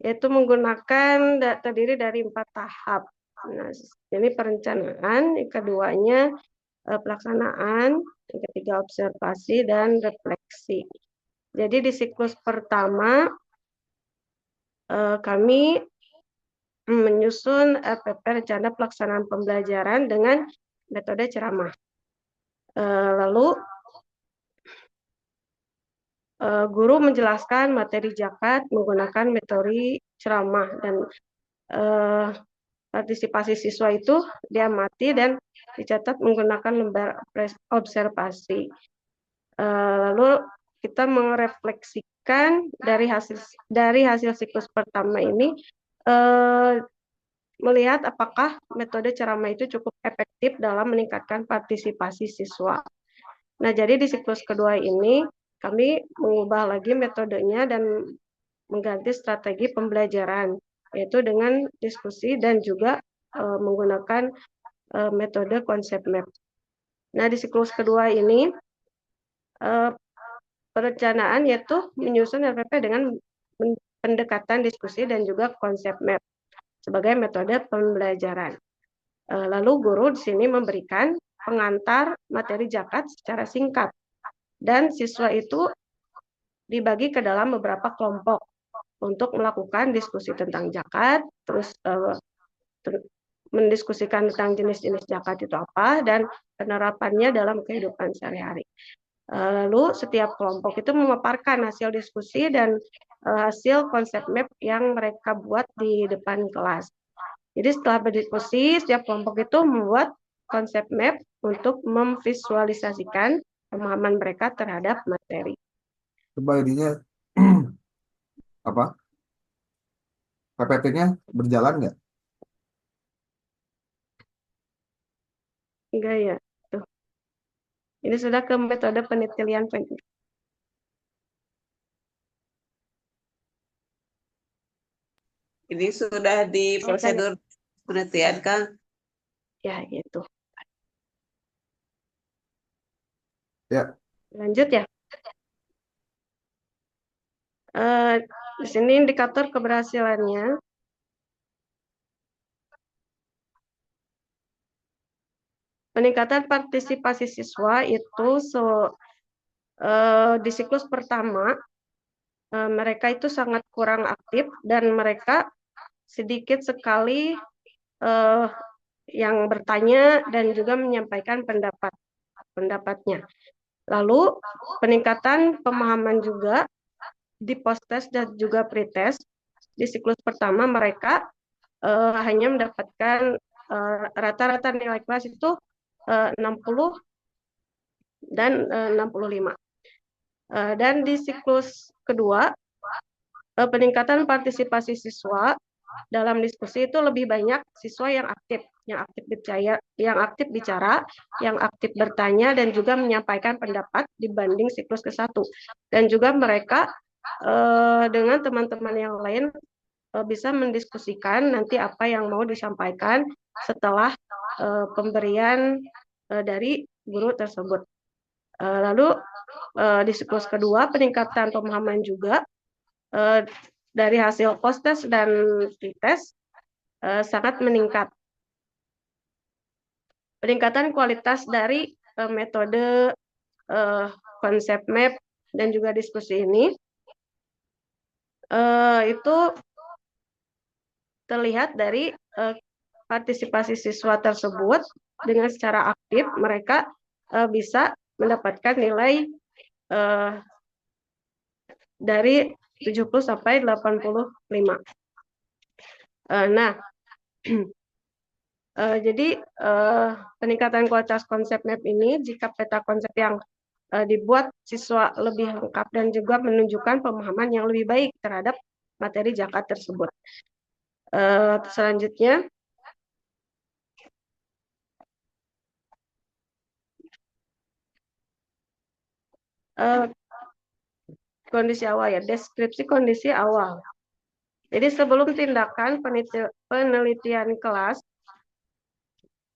Speaker 8: yaitu menggunakan terdiri dari 4 tahap. Nah, ini perencanaan, yang keduanya pelaksanaan, yang ketiga observasi dan refleksi. Jadi di siklus pertama kami menyusun RPP rencana pelaksanaan pembelajaran dengan metode ceramah. Lalu guru menjelaskan materi zakat menggunakan metode ceramah dan partisipasi siswa itu diamati dan dicatat menggunakan lembar observasi. Lalu kita merefleksikan dari hasil siklus pertama ini, melihat apakah metode ceramah itu cukup efektif dalam meningkatkan partisipasi siswa. Nah, jadi di siklus kedua ini kami mengubah lagi metodenya dan mengganti strategi pembelajaran, yaitu dengan diskusi dan juga menggunakan metode konsep map. Nah, di siklus kedua ini perencanaan yaitu menyusun RPP dengan pendekatan diskusi dan juga konsep map sebagai metode pembelajaran. Lalu guru di sini memberikan pengantar materi zakat secara singkat dan siswa itu dibagi ke dalam beberapa kelompok untuk melakukan diskusi tentang zakat, terus mendiskusikan tentang jenis-jenis zakat itu apa dan penerapannya dalam kehidupan sehari-hari. Lalu setiap kelompok itu memaparkan hasil diskusi dan hasil konsep map yang mereka buat di depan kelas. Jadi setelah berdiskusi, setiap kelompok itu membuat konsep map untuk memvisualisasikan pemahaman mereka terhadap materi.
Speaker 5: Coba ininya apa? PPT-nya berjalan nggak?
Speaker 8: Enggak ya. Tuh. Ini sudah ke metode penelitian.
Speaker 1: Ini sudah di prosedur penelitian, Kang.
Speaker 8: Ya, gitu.
Speaker 5: Ya,
Speaker 8: Lanjut ya. Di sini indikator keberhasilannya. Peningkatan partisipasi siswa itu di siklus pertama mereka itu sangat kurang aktif dan mereka sedikit sekali yang bertanya dan juga menyampaikan pendapatnya. Lalu peningkatan pemahaman juga di post-test dan juga pre-test. Di siklus pertama mereka hanya mendapatkan rata-rata nilai kelas itu 60 dan 65. Dan di siklus kedua, peningkatan partisipasi siswa dalam diskusi itu lebih banyak siswa yang aktif bicara, yang aktif bertanya dan juga menyampaikan pendapat dibanding siklus ke-1. Dan juga mereka dengan teman-teman yang lain bisa mendiskusikan nanti apa yang mau disampaikan setelah pemberian dari guru tersebut. Lalu di siklus kedua peningkatan pemahaman juga dari hasil post-test dan pre-test sangat meningkat. Peningkatan kualitas dari metode konsep map dan juga diskusi ini itu terlihat dari partisipasi siswa tersebut dengan secara aktif mereka bisa mendapatkan nilai dari 70 sampai 85. Nah, jadi peningkatan kualitas konsep map ini jika peta konsep yang dibuat siswa lebih lengkap dan juga menunjukkan pemahaman yang lebih baik terhadap materi JAKA tersebut. Selanjutnya, kondisi awal ya, deskripsi kondisi awal. Jadi sebelum tindakan penelitian kelas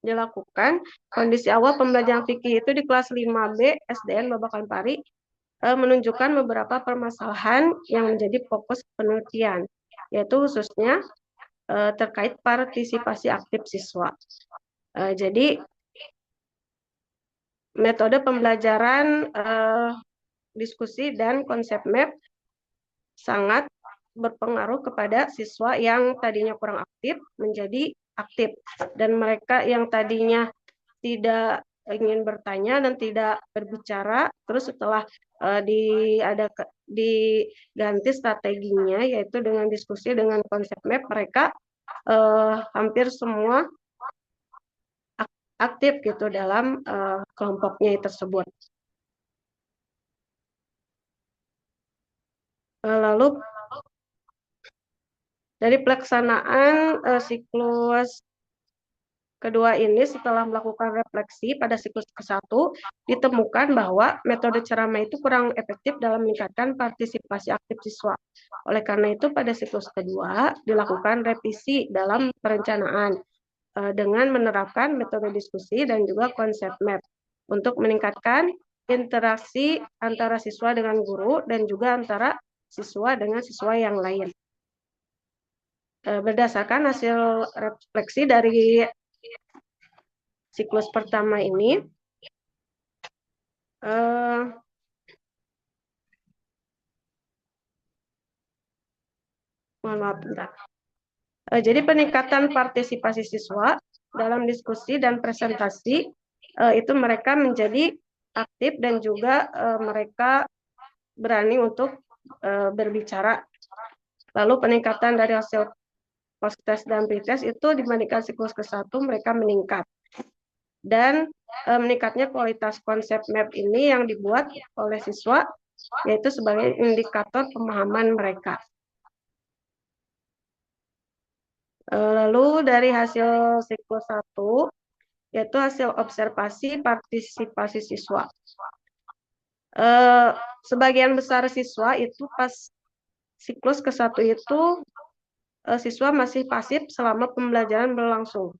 Speaker 8: dilakukan, kondisi awal pembelajaran fikih itu di kelas 5B SDN Babakan Pari menunjukkan beberapa permasalahan yang menjadi fokus penelitian, yaitu khususnya terkait partisipasi aktif siswa. Jadi metode pembelajaran diskusi dan konsep map sangat berpengaruh kepada siswa yang tadinya kurang aktif menjadi aktif, dan mereka yang tadinya tidak ingin bertanya dan tidak berbicara, terus setelah diganti strateginya yaitu dengan diskusi dengan konsep map, mereka hampir semua aktif gitu dalam kelompoknya tersebut. Lalu dari pelaksanaan siklus kedua ini setelah melakukan refleksi pada siklus ke-1 ditemukan bahwa metode ceramah itu kurang efektif dalam meningkatkan partisipasi aktif siswa. Oleh karena itu pada siklus kedua dilakukan revisi dalam perencanaan dengan menerapkan metode diskusi dan juga konsep map untuk meningkatkan interaksi antara siswa dengan guru dan juga antara siswa dengan siswa yang lain. Berdasarkan hasil refleksi dari siklus pertama ini, mohon maaf bentar. Jadi peningkatan partisipasi siswa dalam diskusi dan presentasi itu mereka menjadi aktif dan juga mereka berani untuk berbicara. Lalu peningkatan dari hasil post-test dan pre-test itu dibandingkan siklus ke-1 mereka meningkat. Dan meningkatnya kualitas konsep map ini yang dibuat oleh siswa yaitu sebagai indikator pemahaman mereka. Lalu dari hasil siklus 1 yaitu hasil observasi partisipasi siswa. Sebagian besar siswa itu pas siklus ke-1 itu siswa masih pasif selama pembelajaran berlangsung.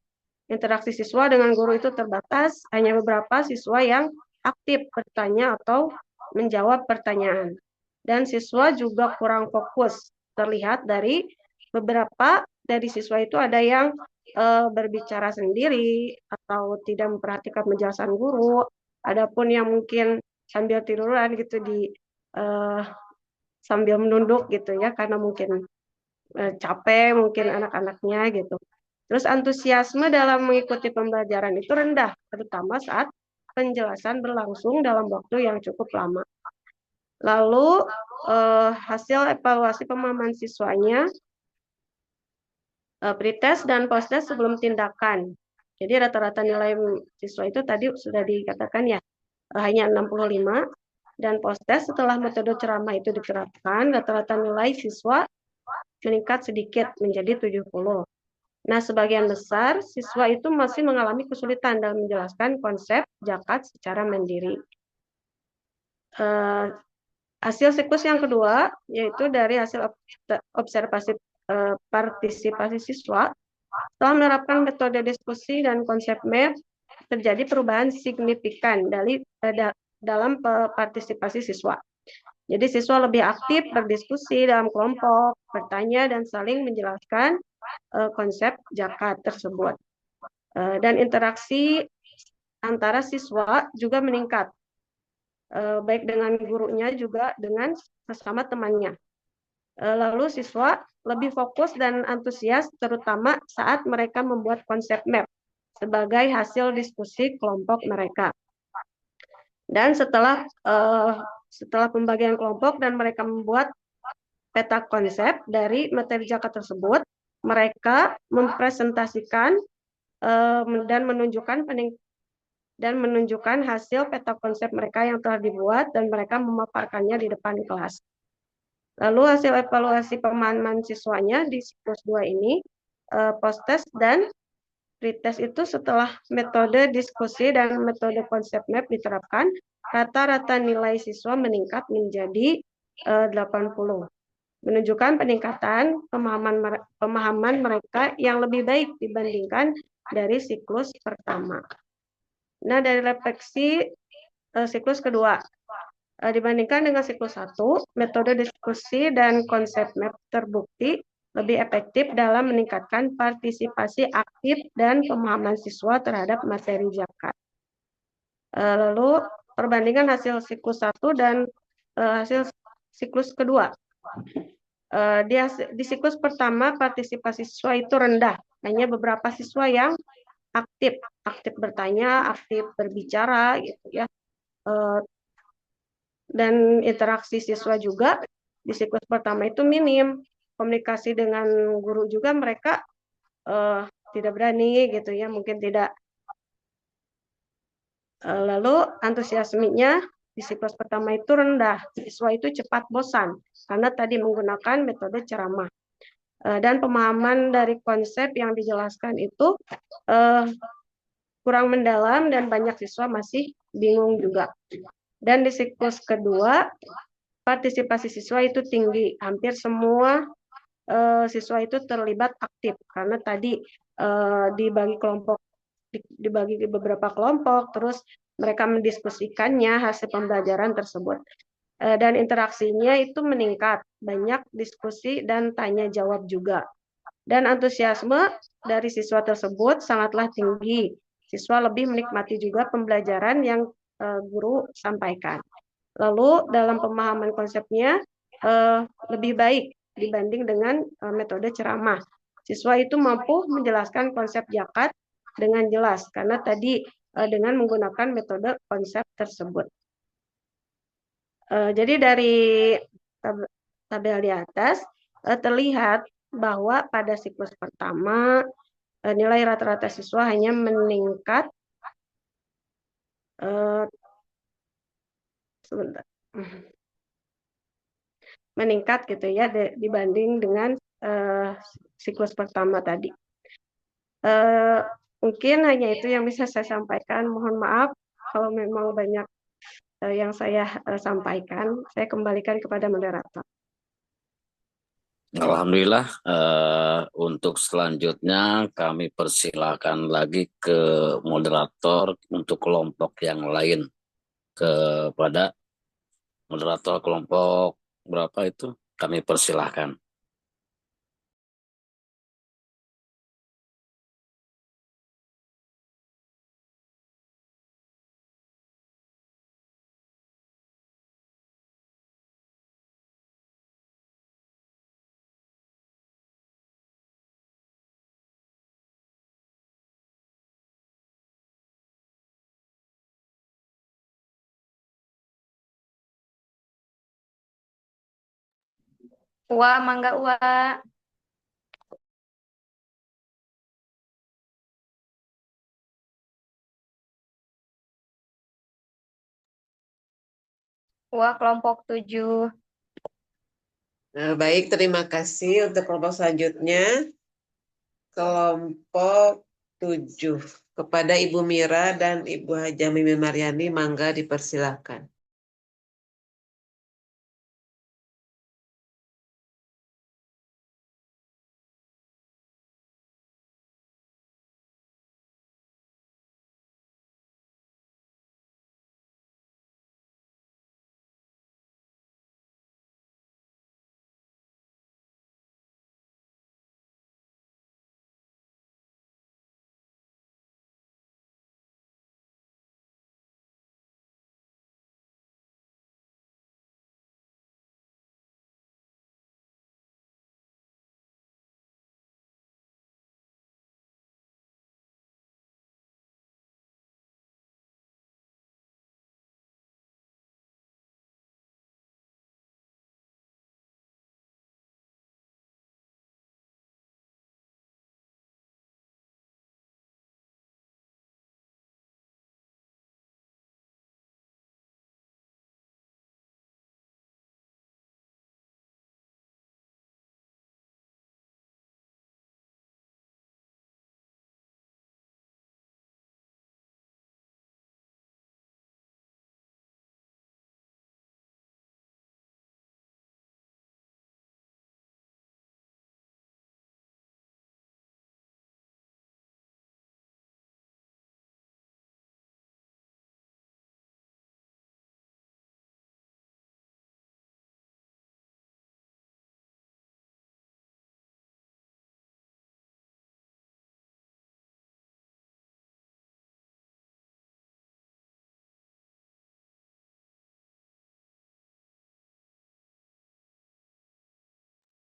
Speaker 8: Interaksi siswa dengan guru itu terbatas, hanya beberapa siswa yang aktif bertanya atau menjawab pertanyaan. Dan siswa juga kurang fokus. Terlihat dari beberapa dari siswa itu ada yang berbicara sendiri atau tidak memperhatikan penjelasan guru. Adapun yang mungkin sambil tiduran gitu sambil menunduk gitu ya, karena mungkin capek mungkin anak-anaknya gitu. Terus antusiasme dalam mengikuti pembelajaran itu rendah, terutama saat penjelasan berlangsung dalam waktu yang cukup lama. Lalu hasil evaluasi pemahaman siswanya, pretest dan posttest sebelum tindakan. Jadi rata-rata nilai siswa itu tadi sudah dikatakan ya, hanya 65, dan posttest setelah metode ceramah itu diterapkan, rata-rata nilai siswa meningkat sedikit menjadi 70. Nah, sebagian besar siswa itu masih mengalami kesulitan dalam menjelaskan konsep zakat secara mandiri. Hasil siklus yang kedua, yaitu dari hasil observasi partisipasi siswa, setelah menerapkan metode diskusi dan konsep MAP, terjadi perubahan signifikan dalam partisipasi siswa. Jadi siswa lebih aktif berdiskusi dalam kelompok, bertanya, dan saling menjelaskan konsep zakat tersebut. Dan interaksi antara siswa juga meningkat, baik dengan gurunya juga dengan sesama temannya. Lalu siswa lebih fokus dan antusias terutama saat mereka membuat konsep map sebagai hasil diskusi kelompok mereka. Dan setelah pembagian kelompok dan mereka membuat peta konsep dari materi zakat tersebut, mereka mempresentasikan dan menunjukkan hasil peta konsep mereka yang telah dibuat dan mereka memaparkannya di depan kelas. Lalu hasil evaluasi pemahaman siswanya di siklus 2 ini, posttest dan pretest itu setelah metode diskusi dan metode konsep map diterapkan, rata-rata nilai siswa meningkat menjadi 80. Menunjukkan peningkatan pemahaman mereka yang lebih baik dibandingkan dari siklus pertama. Nah, dari refleksi siklus kedua, dibandingkan dengan siklus 1, metode diskusi dan konsep map terbukti lebih efektif dalam meningkatkan partisipasi aktif dan pemahaman siswa terhadap materi zakat. Lalu perbandingan hasil siklus 1 dan hasil siklus kedua. Di siklus pertama partisipasi siswa itu rendah, hanya beberapa siswa yang aktif bertanya, aktif berbicara gitu ya. Dan interaksi siswa juga di siklus pertama itu minim. Komunikasi dengan guru juga mereka tidak berani gitu ya, mungkin tidak. Lalu antusiasmenya di siklus pertama itu rendah, siswa itu cepat bosan karena tadi menggunakan metode ceramah. Dan pemahaman dari konsep yang dijelaskan itu kurang mendalam dan banyak siswa masih bingung juga. Dan di siklus kedua, partisipasi siswa itu tinggi, hampir semua siswa itu terlibat aktif karena tadi dibagi ke beberapa kelompok, terus mereka mendiskusikannya hasil pembelajaran tersebut. Dan interaksinya itu meningkat, banyak diskusi dan tanya jawab juga. Dan antusiasme dari siswa tersebut sangatlah tinggi. Siswa lebih menikmati juga pembelajaran yang guru sampaikan. Lalu dalam pemahaman konsepnya lebih baik dibanding dengan metode ceramah. Siswa itu mampu menjelaskan konsep zakat dengan jelas karena tadi dengan menggunakan metode konsep tersebut. Jadi dari tabel di atas terlihat bahwa pada siklus pertama nilai rata-rata siswa hanya meningkat gitu ya dibanding dengan siklus pertama tadi. Mungkin hanya itu yang bisa saya sampaikan. Mohon maaf kalau memang banyak yang saya sampaikan. Saya kembalikan kepada moderator.
Speaker 6: Alhamdulillah, untuk selanjutnya kami persilakan lagi ke moderator untuk kelompok yang lain. Kepada moderator kelompok berapa itu? Kami persilahkan.
Speaker 3: Wah, mangga wah. Wah, kelompok 7.
Speaker 1: Nah, baik, terima kasih untuk kelompok selanjutnya. Kelompok 7. Kepada Ibu Mira dan Ibu Haja Mimin Mariani, mangga dipersilakan.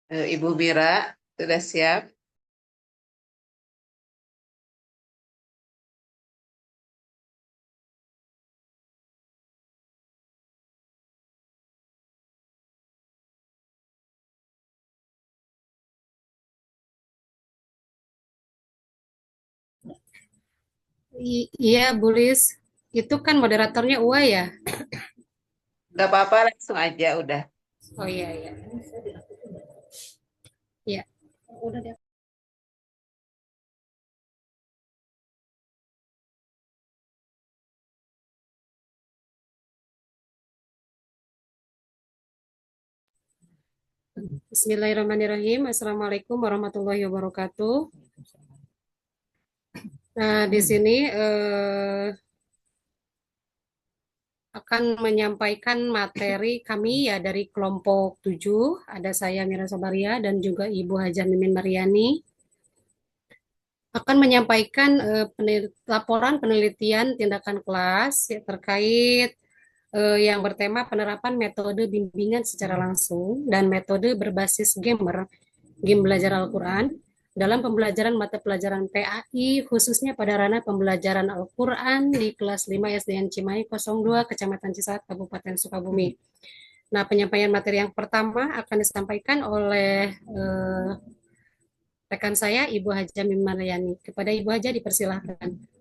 Speaker 1: Ibu Mira, sudah siap?
Speaker 9: Iya, Bu Lis. Itu kan moderatornya UA ya?
Speaker 1: Gak apa-apa, langsung aja udah.
Speaker 9: Oh iya, iya. Iya. Udah deh. Bismillahirrahmanirrahim. Assalamualaikum warahmatullahi wabarakatuh. Nah, di sini akan menyampaikan materi kami ya dari kelompok 7. Ada saya Mira Sabaria dan juga Ibu Haja Mimin Mariani. Akan menyampaikan laporan penelitian tindakan kelas ya, terkait yang bertema penerapan metode bimbingan secara langsung dan metode berbasis game belajar Al-Quran, dalam pembelajaran mata pelajaran PAI, khususnya pada ranah pembelajaran Al-Quran di kelas 5 SDN Cimahi 02, Kecamatan Cisaat, Kabupaten Sukabumi. Nah, penyampaian materi yang pertama akan disampaikan oleh rekan saya, Ibu Haja Mimaryani. Kepada Ibu Haja dipersilahkan.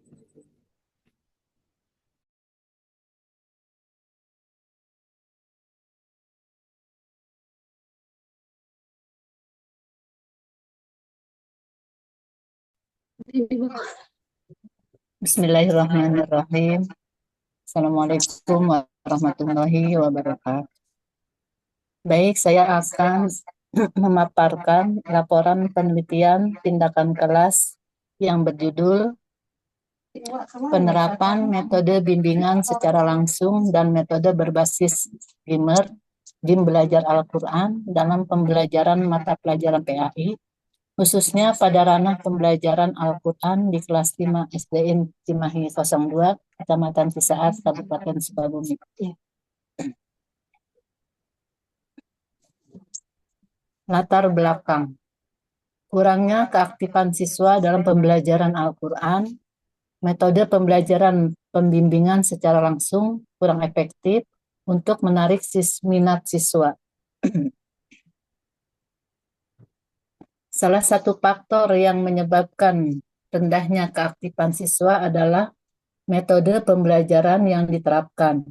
Speaker 10: Bismillahirrahmanirrahim. Assalamualaikum warahmatullahi wabarakatuh. Baik, saya akan
Speaker 4: memaparkan laporan penelitian tindakan kelas yang berjudul Penerapan Metode Bimbingan Secara Langsung dan Metode Berbasis GIMER, GIM Belajar Al-Quran dalam pembelajaran mata pelajaran PAI, khususnya pada ranah pembelajaran Al-Quran di kelas 5 SDN Cimahi 02, Kecamatan Cisaat, Kabupaten Sukabumi. Latar belakang. Kurangnya keaktifan siswa dalam pembelajaran Al-Quran, metode pembelajaran pembimbingan secara langsung kurang efektif untuk menarik minat siswa. Salah satu faktor yang menyebabkan rendahnya keaktifan siswa adalah metode pembelajaran yang diterapkan.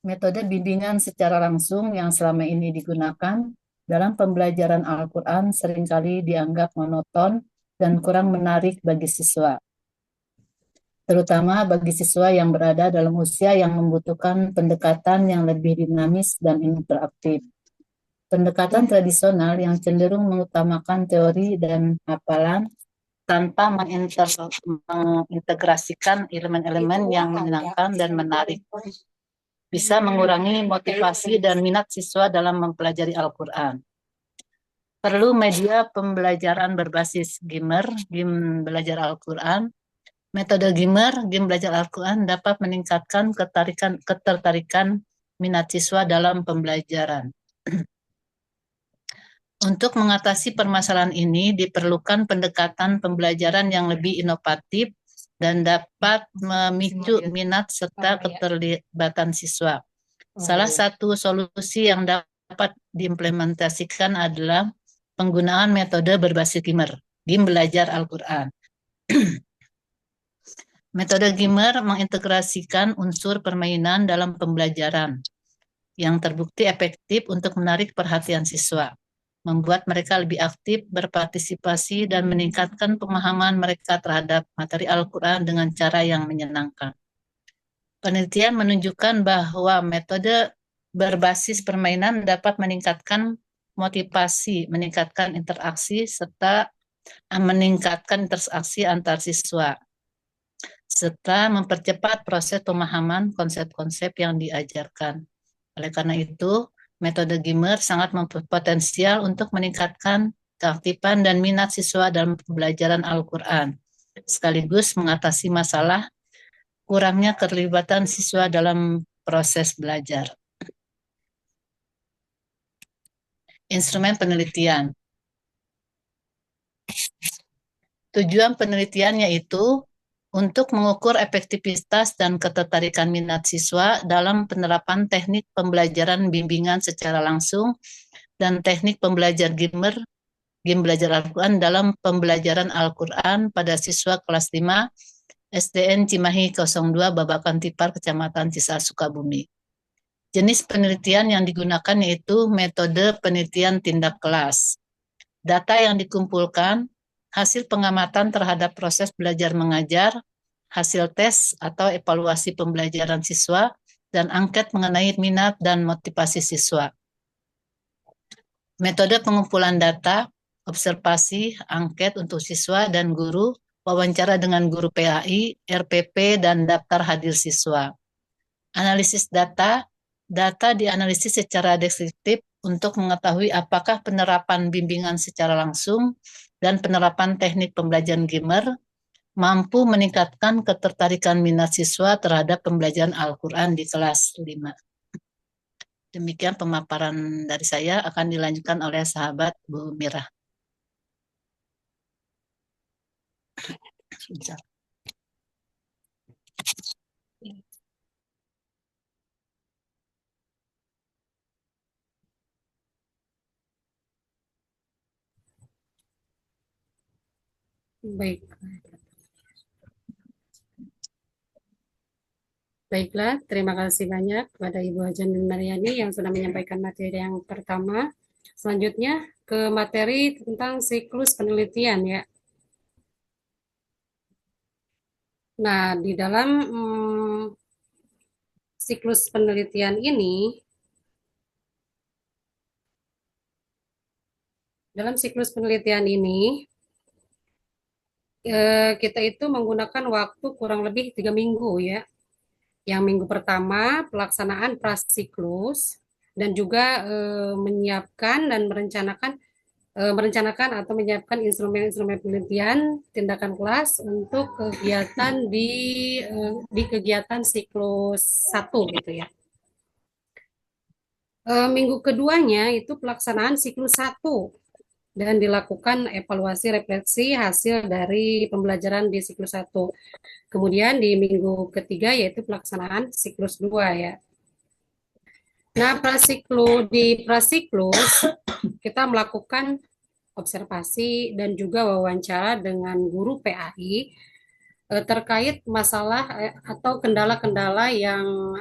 Speaker 4: Metode bimbingan secara langsung yang selama ini digunakan dalam pembelajaran Al-Quran seringkali dianggap monoton dan kurang menarik bagi siswa, terutama bagi siswa yang berada dalam usia yang membutuhkan pendekatan yang lebih dinamis dan interaktif. Pendekatan tradisional yang cenderung mengutamakan teori dan hafalan tanpa mengintegrasikan elemen-elemen yang menyenangkan dan menarik bisa mengurangi motivasi dan minat siswa dalam mempelajari Al-Quran. Perlu media pembelajaran berbasis GIMER, GIM Belajar Al-Quran. Metode GIMER, GIM Belajar Al-Quran dapat meningkatkan ketertarikan minat siswa dalam pembelajaran. Untuk mengatasi permasalahan ini, diperlukan pendekatan pembelajaran yang lebih inovatif dan dapat memicu minat serta keterlibatan siswa. Salah satu solusi yang dapat diimplementasikan adalah penggunaan metode berbasis GIMER, GIM Belajar Al-Quran. Metode GIMER mengintegrasikan unsur permainan dalam pembelajaran yang terbukti efektif untuk menarik perhatian siswa, membuat mereka lebih aktif berpartisipasi dan meningkatkan pemahaman mereka terhadap materi Al-Quran dengan cara yang menyenangkan. Penelitian menunjukkan bahwa metode berbasis permainan dapat meningkatkan motivasi, meningkatkan interaksi, serta meningkatkan interaksi antar siswa, serta mempercepat proses pemahaman konsep-konsep yang diajarkan. Oleh karena itu, metode GIMER sangat berpotensial untuk meningkatkan keaktifan dan minat siswa dalam pembelajaran Al-Quran, sekaligus mengatasi masalah kurangnya keterlibatan siswa dalam proses belajar. Instrumen penelitian. Tujuan penelitian yaitu untuk mengukur efektivitas dan ketertarikan minat siswa dalam penerapan teknik pembelajaran bimbingan secara langsung dan teknik pembelajar GIMER, GIM Belajar Al-Quran dalam pembelajaran Al-Quran pada siswa kelas 5 SDN Cimahi 02 Babakan Tipar, Kecamatan Cisaat, Sukabumi. Jenis penelitian yang digunakan yaitu metode penelitian tindak kelas. Data yang dikumpulkan, hasil pengamatan terhadap proses belajar mengajar, hasil tes atau evaluasi pembelajaran siswa, dan angket mengenai minat dan motivasi siswa. Metode pengumpulan data, observasi, angket untuk siswa dan guru, wawancara dengan guru PAI, RPP, dan daftar hadir siswa. Analisis data, data dianalisis secara deskriptif untuk mengetahui apakah penerapan bimbingan secara langsung dan penerapan teknik pembelajaran GIMER mampu meningkatkan ketertarikan minat siswa terhadap pembelajaran Al-Quran di kelas 5. Demikian pemaparan dari saya, akan dilanjutkan oleh sahabat Bu Mirah.
Speaker 9: Baik. Baiklah, terima kasih banyak kepada Ibu Hajan Min Maryani yang sudah menyampaikan materi yang pertama. Selanjutnya ke materi tentang siklus penelitian ya. Nah, di dalam siklus penelitian ini dalam siklus penelitian ini kita itu menggunakan waktu kurang lebih 3 minggu ya. Yang minggu pertama pelaksanaan prasiklus dan juga menyiapkan dan merencanakan atau menyiapkan instrumen-instrumen penelitian, tindakan kelas untuk kegiatan di kegiatan siklus 1 gitu ya. Minggu keduanya itu pelaksanaan siklus 1 dan dilakukan evaluasi refleksi hasil dari pembelajaran di siklus 1. Kemudian di minggu ketiga yaitu pelaksanaan siklus 2 ya. Nah, di prasiklus kita melakukan observasi dan juga wawancara dengan guru PAI terkait masalah atau kendala-kendala yang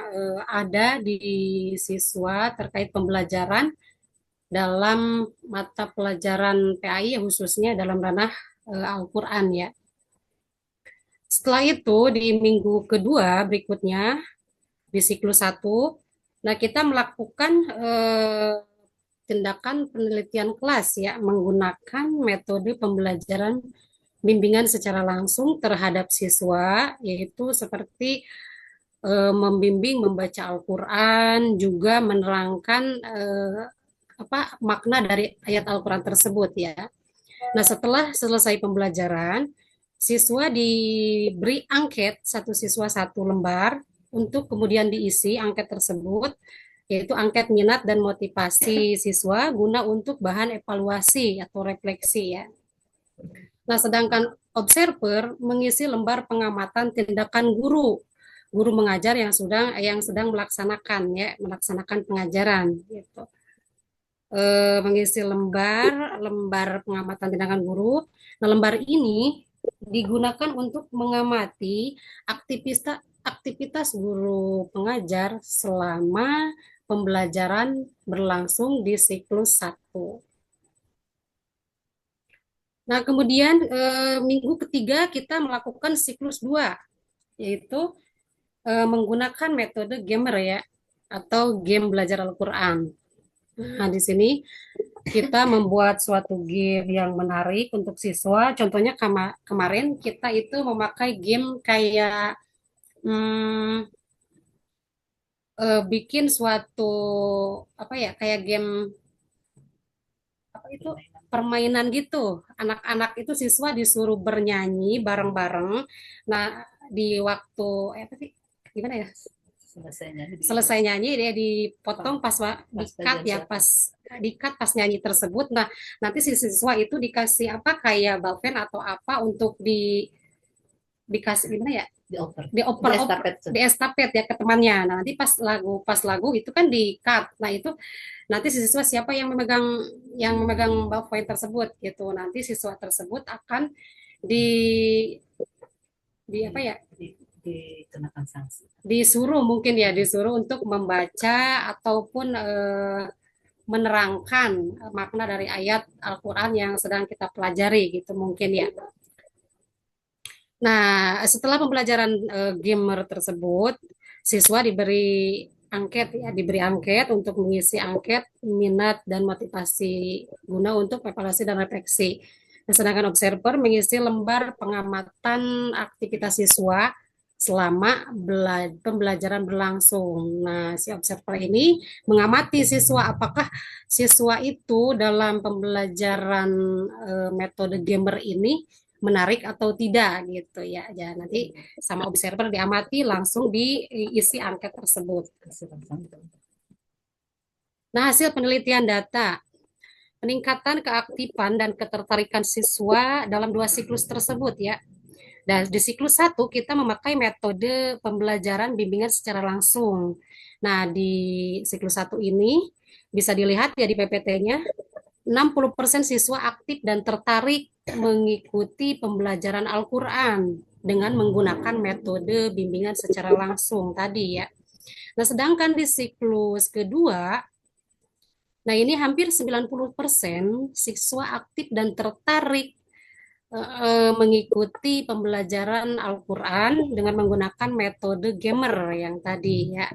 Speaker 9: ada di siswa terkait pembelajaran dalam mata pelajaran PAI khususnya dalam ranah Al-Quran ya. Setelah itu di minggu kedua berikutnya di siklus 1, nah kita melakukan tindakan penelitian kelas ya menggunakan metode pembelajaran bimbingan secara langsung terhadap siswa yaitu seperti membimbing membaca Al-Quran, juga menerangkan makna dari ayat Al-Quran tersebut ya. Nah, setelah selesai pembelajaran, siswa diberi angket, satu siswa 1 lembar, untuk kemudian diisi angket tersebut, yaitu angket minat dan motivasi siswa guna untuk bahan evaluasi atau refleksi ya. Nah, sedangkan observer mengisi lembar pengamatan tindakan guru mengajar yang sedang melaksanakan pengajaran gitu. Mengisi lembar pengamatan tindakan guru. Nah, lembar ini digunakan untuk mengamati aktivitas guru pengajar selama pembelajaran berlangsung di siklus 1. Nah, kemudian minggu ketiga kita melakukan siklus 2, yaitu menggunakan metode gamer ya, atau game belajar Al-Quran. Nah, di sini kita membuat suatu game yang menarik untuk siswa. Contohnya kemarin kita itu memakai game kayak bikin suatu kayak game permainan gitu. Anak-anak itu siswa disuruh bernyanyi bareng-bareng. Nah, di waktu gimana ya? Selesai nyanyi dia dipotong pas di-cut pas nyanyi tersebut. Nah, nanti si siswa itu dikasih kayak balpen atau apa untuk dikasih gimana ya? Di estafet ya ke temannya. Nah, nanti pas lagu itu kan di-cut. Nah, itu nanti si siswa siapa yang memegang balpen tersebut gitu. Nanti siswa tersebut akan dikenakan sanksi. Disuruh untuk membaca ataupun menerangkan makna dari ayat Al-Quran yang sedang kita pelajari gitu mungkin ya. Nah, setelah pembelajaran gamer tersebut, siswa diberi angket untuk mengisi angket minat dan motivasi guna untuk evaluasi dan refleksi. Nah, sedangkan observer mengisi lembar pengamatan aktivitas siswa selama pembelajaran berlangsung. Nah, si observer ini mengamati siswa, apakah siswa itu dalam pembelajaran metode gamer ini menarik atau tidak gitu ya. Ya, nanti sama observer diamati langsung diisi angket tersebut. Nah, hasil penelitian data peningkatan keaktifan dan ketertarikan siswa dalam 2 siklus tersebut ya. Dan di siklus 1 kita memakai metode pembelajaran bimbingan secara langsung. Nah, di siklus 1 ini bisa dilihat ya di PPT-nya, 60% siswa aktif dan tertarik mengikuti pembelajaran Al-Quran dengan menggunakan metode bimbingan secara langsung tadi ya. Nah, sedangkan di siklus kedua, nah ini hampir 90% siswa aktif dan tertarik mengikuti pembelajaran Al-Quran dengan menggunakan metode gamer yang tadi ya.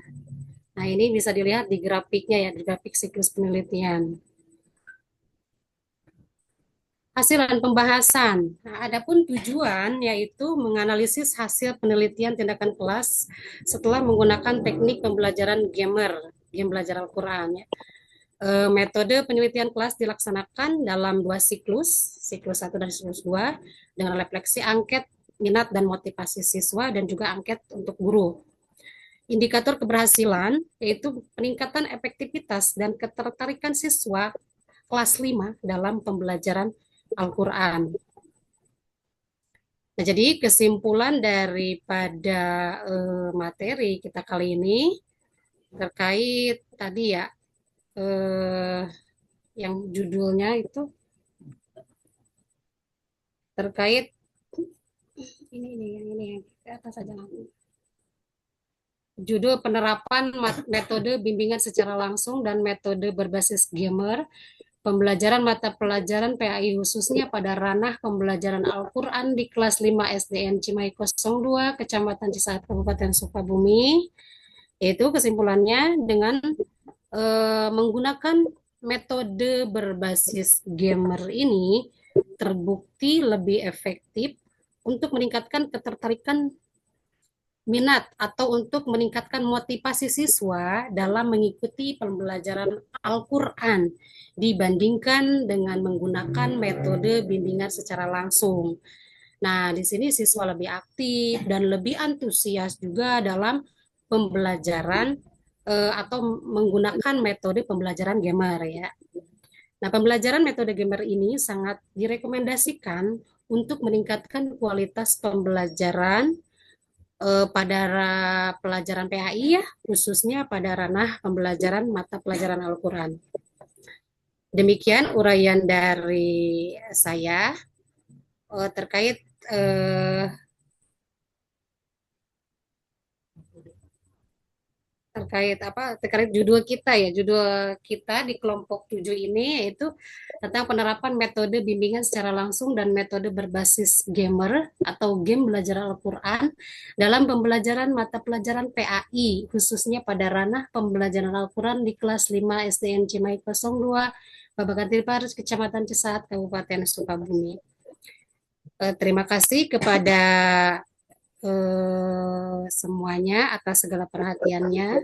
Speaker 9: Nah, ini bisa dilihat di grafiknya ya, di grafik siklus penelitian. hasil dan pembahasan. Nah, adapun tujuan yaitu menganalisis hasil penelitian tindakan kelas setelah menggunakan teknik pembelajaran gamer, game belajar Al-Quran. Ya. Metode penelitian kelas dilaksanakan dalam 2 siklus, siklus 1 dan siklus 2, dengan refleksi angket minat dan motivasi siswa dan juga angket untuk guru. Indikator keberhasilan yaitu peningkatan efektivitas dan ketertarikan siswa kelas 5 dalam pembelajaran Al-Quran. Nah, jadi kesimpulan daripada materi kita kali ini terkait tadi ya, yang judulnya itu terkait ini ke atas aja nanti. Judul penerapan metode bimbingan secara langsung dan metode berbasis gamer, pembelajaran mata pelajaran PAI khususnya pada ranah pembelajaran Al-Quran di kelas 5 SDN Cimahi 02, Kecamatan Cisaat, Kabupaten Sukabumi. Yaitu kesimpulannya dengan menggunakan metode berbasis gamer ini terbukti lebih efektif untuk meningkatkan ketertarikan minat atau untuk meningkatkan motivasi siswa dalam mengikuti pembelajaran Al-Quran dibandingkan dengan menggunakan metode bimbingan secara langsung. Nah, di sini siswa lebih aktif dan lebih antusias juga dalam pembelajaran atau menggunakan metode pembelajaran gamer ya. Nah, pembelajaran metode gamer ini sangat direkomendasikan untuk meningkatkan kualitas pembelajaran pada pelajaran PAI ya, khususnya pada ranah pembelajaran mata pelajaran Al-Quran. Demikian uraian dari saya terkait terkait judul kita ya, judul kita di kelompok 7 ini yaitu tentang penerapan metode bimbingan secara langsung dan metode berbasis gamer atau game belajar Al-Quran dalam pembelajaran mata pelajaran PAI khususnya pada ranah pembelajaran Al-Quran di kelas 5 SDN Cimahi 02, Babakan Tilparus, Kecamatan Cisaat, Kabupaten Sukabumi. Terima kasih kepada semuanya atas segala perhatiannya.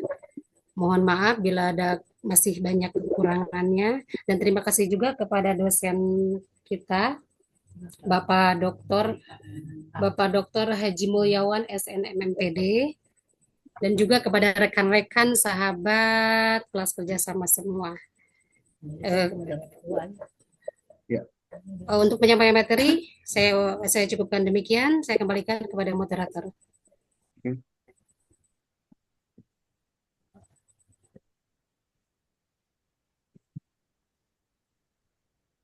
Speaker 9: Mohon maaf bila ada masih banyak kekurangannya dan terima kasih juga kepada dosen kita Bapak Dr. Haji Mulyawan SNMMPD dan juga kepada rekan-rekan sahabat kelas kerjasama semua. Untuk penyampaian materi saya cukupkan demikian. Saya kembalikan kepada moderator.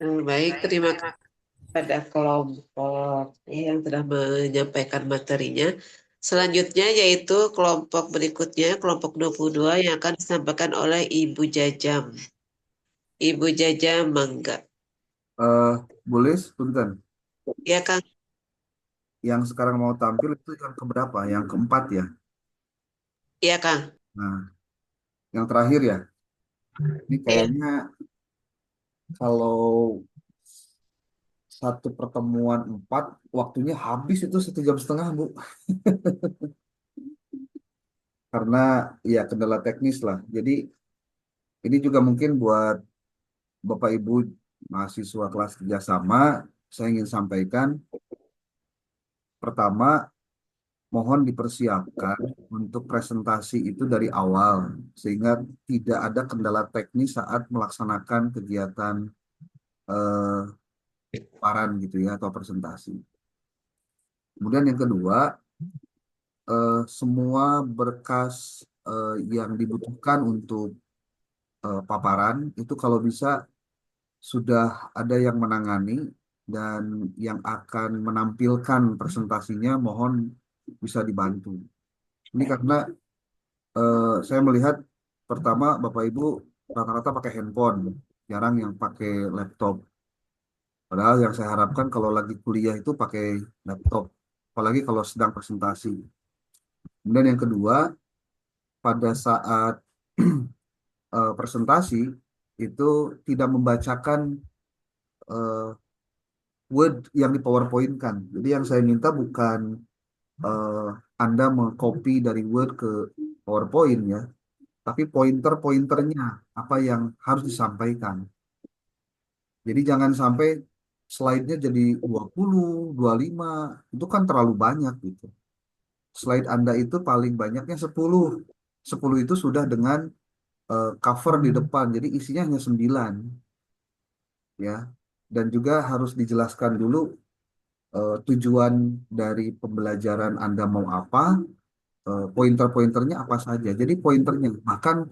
Speaker 1: Baik, terima kasih pada kelompok yang telah menyampaikan materinya. Selanjutnya yaitu kelompok berikutnya, kelompok 22 yang akan disampaikan oleh Ibu Jajam. Ibu Jajam, mangga.
Speaker 5: Boleh, punten.
Speaker 1: Ya, Kang.
Speaker 5: Yang sekarang mau tampil itu yang keberapa? Yang keempat ya?
Speaker 1: Iya, Kang.
Speaker 5: Nah, yang terakhir ya? Ini kayaknya kalau satu pertemuan 4, waktunya habis itu 1,5 jam, Bu. Karena ya kendala teknis lah. Jadi ini juga mungkin buat Bapak Ibu mahasiswa kelas kerjasama, saya ingin sampaikan. Pertama, mohon dipersiapkan untuk presentasi itu dari awal, sehingga tidak ada kendala teknis saat melaksanakan kegiatan paparan gitu ya, atau presentasi. Kemudian yang kedua, semua berkas yang dibutuhkan untuk paparan itu kalau bisa sudah ada yang menangani dan yang akan menampilkan presentasinya mohon bisa dibantu. Ini karena saya melihat pertama Bapak Ibu rata-rata pakai handphone, jarang yang pakai laptop. Padahal yang saya harapkan kalau lagi kuliah itu pakai laptop, apalagi kalau sedang presentasi. Kemudian yang kedua, pada saat presentasi itu tidak membacakan Word yang di PowerPoint-kan. Jadi yang saya minta bukan eh, Anda mengcopy dari Word ke PowerPoint ya, tapi pointer-pointernya apa yang harus disampaikan. Jadi jangan sampai slide-nya jadi 20, 25, itu kan terlalu banyak gitu. Slide Anda itu paling banyaknya 10. 10 itu sudah dengan cover di depan, jadi isinya hanya 9 ya. Dan juga harus dijelaskan dulu tujuan dari pembelajaran Anda mau apa, pointer-pointernya apa saja. Jadi pointernya, bahkan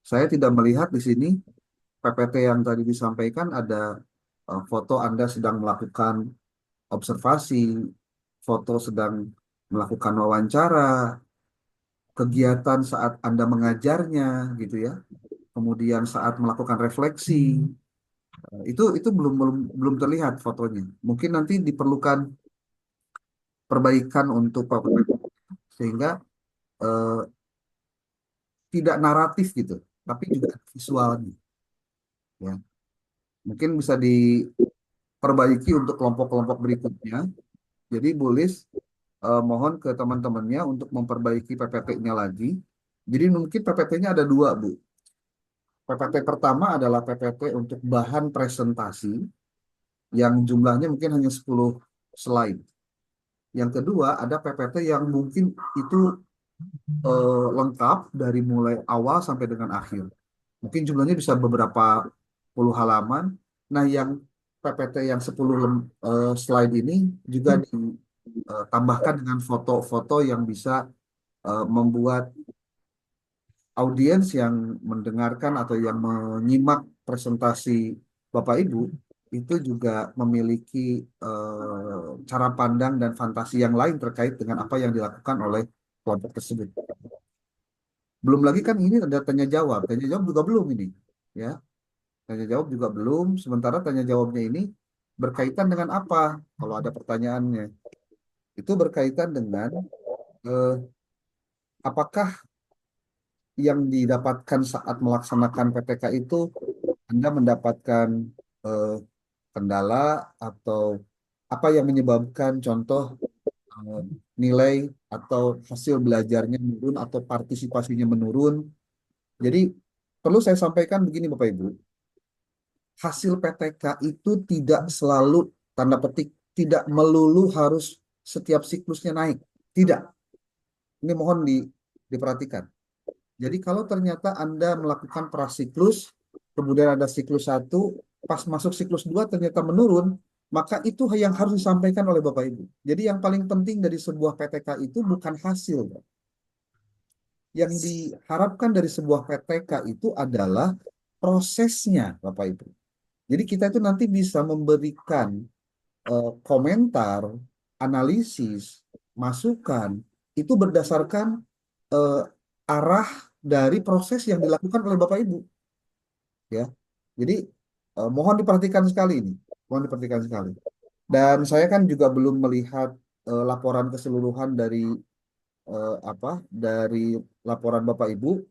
Speaker 5: saya tidak melihat di sini PPT yang tadi disampaikan ada foto Anda sedang melakukan observasi, foto sedang melakukan wawancara, kegiatan saat Anda mengajarnya gitu ya. Kemudian saat melakukan refleksi, itu belum terlihat fotonya. Mungkin nanti diperlukan perbaikan untuk PPT sehingga eh, tidak naratif gitu, tapi juga visualnya ya. Mungkin bisa diperbaiki untuk kelompok-kelompok berikutnya. Jadi Bu Lis mohon ke teman-temannya untuk memperbaiki PPT-nya lagi. Jadi mungkin PPT-nya ada dua, Bu. PPT pertama adalah PPT untuk bahan presentasi yang jumlahnya mungkin hanya 10 slide. Yang kedua ada PPT yang mungkin itu lengkap dari mulai awal sampai dengan akhir. Mungkin jumlahnya bisa beberapa puluh halaman. Nah, yang PPT yang 10 slide ini juga ditambahkan dengan foto-foto yang bisa membuat audiens yang mendengarkan atau yang menyimak presentasi Bapak Ibu itu juga memiliki cara pandang dan fantasi yang lain terkait dengan apa yang dilakukan oleh kelompok tersebut. Belum lagi kan ini ada tanya jawab juga belum ini, ya. Tanya jawab juga belum, sementara tanya jawabnya ini berkaitan dengan apa? Kalau ada pertanyaannya, itu berkaitan dengan eh, apakah yang didapatkan saat melaksanakan PTK itu Anda mendapatkan eh, kendala atau apa yang menyebabkan contoh eh, nilai atau hasil belajarnya menurun atau partisipasinya menurun. Jadi perlu saya sampaikan begini Bapak Ibu, hasil PTK itu tidak selalu tanda petik tidak melulu harus setiap siklusnya naik. Tidak. Ini mohon diperhatikan. Jadi kalau ternyata Anda melakukan prasiklus, kemudian ada siklus 1, pas masuk siklus 2 ternyata menurun, maka itu yang harus disampaikan oleh Bapak Ibu. Jadi yang paling penting dari sebuah PTK itu bukan hasil. Yang diharapkan dari sebuah PTK itu adalah prosesnya, Bapak Ibu. Jadi kita itu nanti bisa memberikan komentar, analisis, masukan, itu berdasarkan eh, arah dari proses yang dilakukan oleh Bapak Ibu. Ya, jadi mohon diperhatikan sekali ini, mohon diperhatikan sekali. Dan saya kan juga belum melihat laporan keseluruhan dari laporan Bapak Ibu.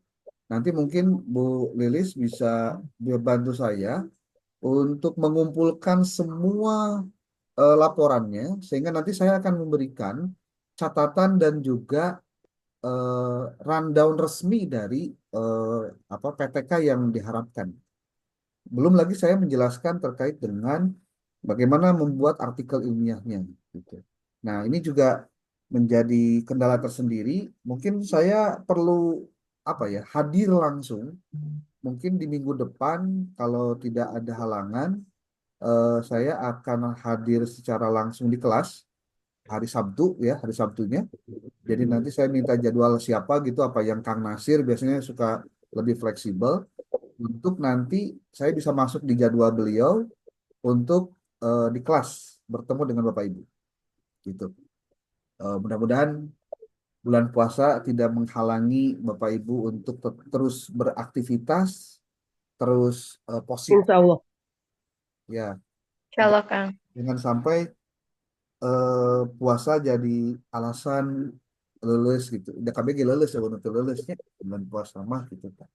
Speaker 5: Nanti mungkin Bu Lilis bisa bantu saya untuk mengumpulkan semua laporannya, sehingga nanti saya akan memberikan catatan dan juga rundown resmi dari PTK yang diharapkan. Belum lagi saya menjelaskan terkait dengan bagaimana membuat artikel ilmiahnya, gitu. Nah, ini juga menjadi kendala tersendiri. Mungkin saya perlu hadir langsung. Mungkin di minggu depan kalau tidak ada halangan, saya akan hadir secara langsung di kelas hari Sabtu ya, hari Sabtunya. Jadi nanti saya minta jadwal siapa gitu, apa yang Kang Nasir biasanya suka lebih fleksibel untuk nanti saya bisa masuk di jadwal beliau untuk di kelas bertemu dengan Bapak Ibu. Gitu. Mudah-mudahan bulan puasa tidak menghalangi Bapak Ibu untuk terus beraktivitas, terus positif.
Speaker 1: Insya Allah.
Speaker 5: Ya,
Speaker 3: Insya Allah, Kang.
Speaker 5: jangan sampai puasa jadi alasan lulus gitu. Udah KBG lulus ya, untuk lulusnya bulan puasa mah gitu kan.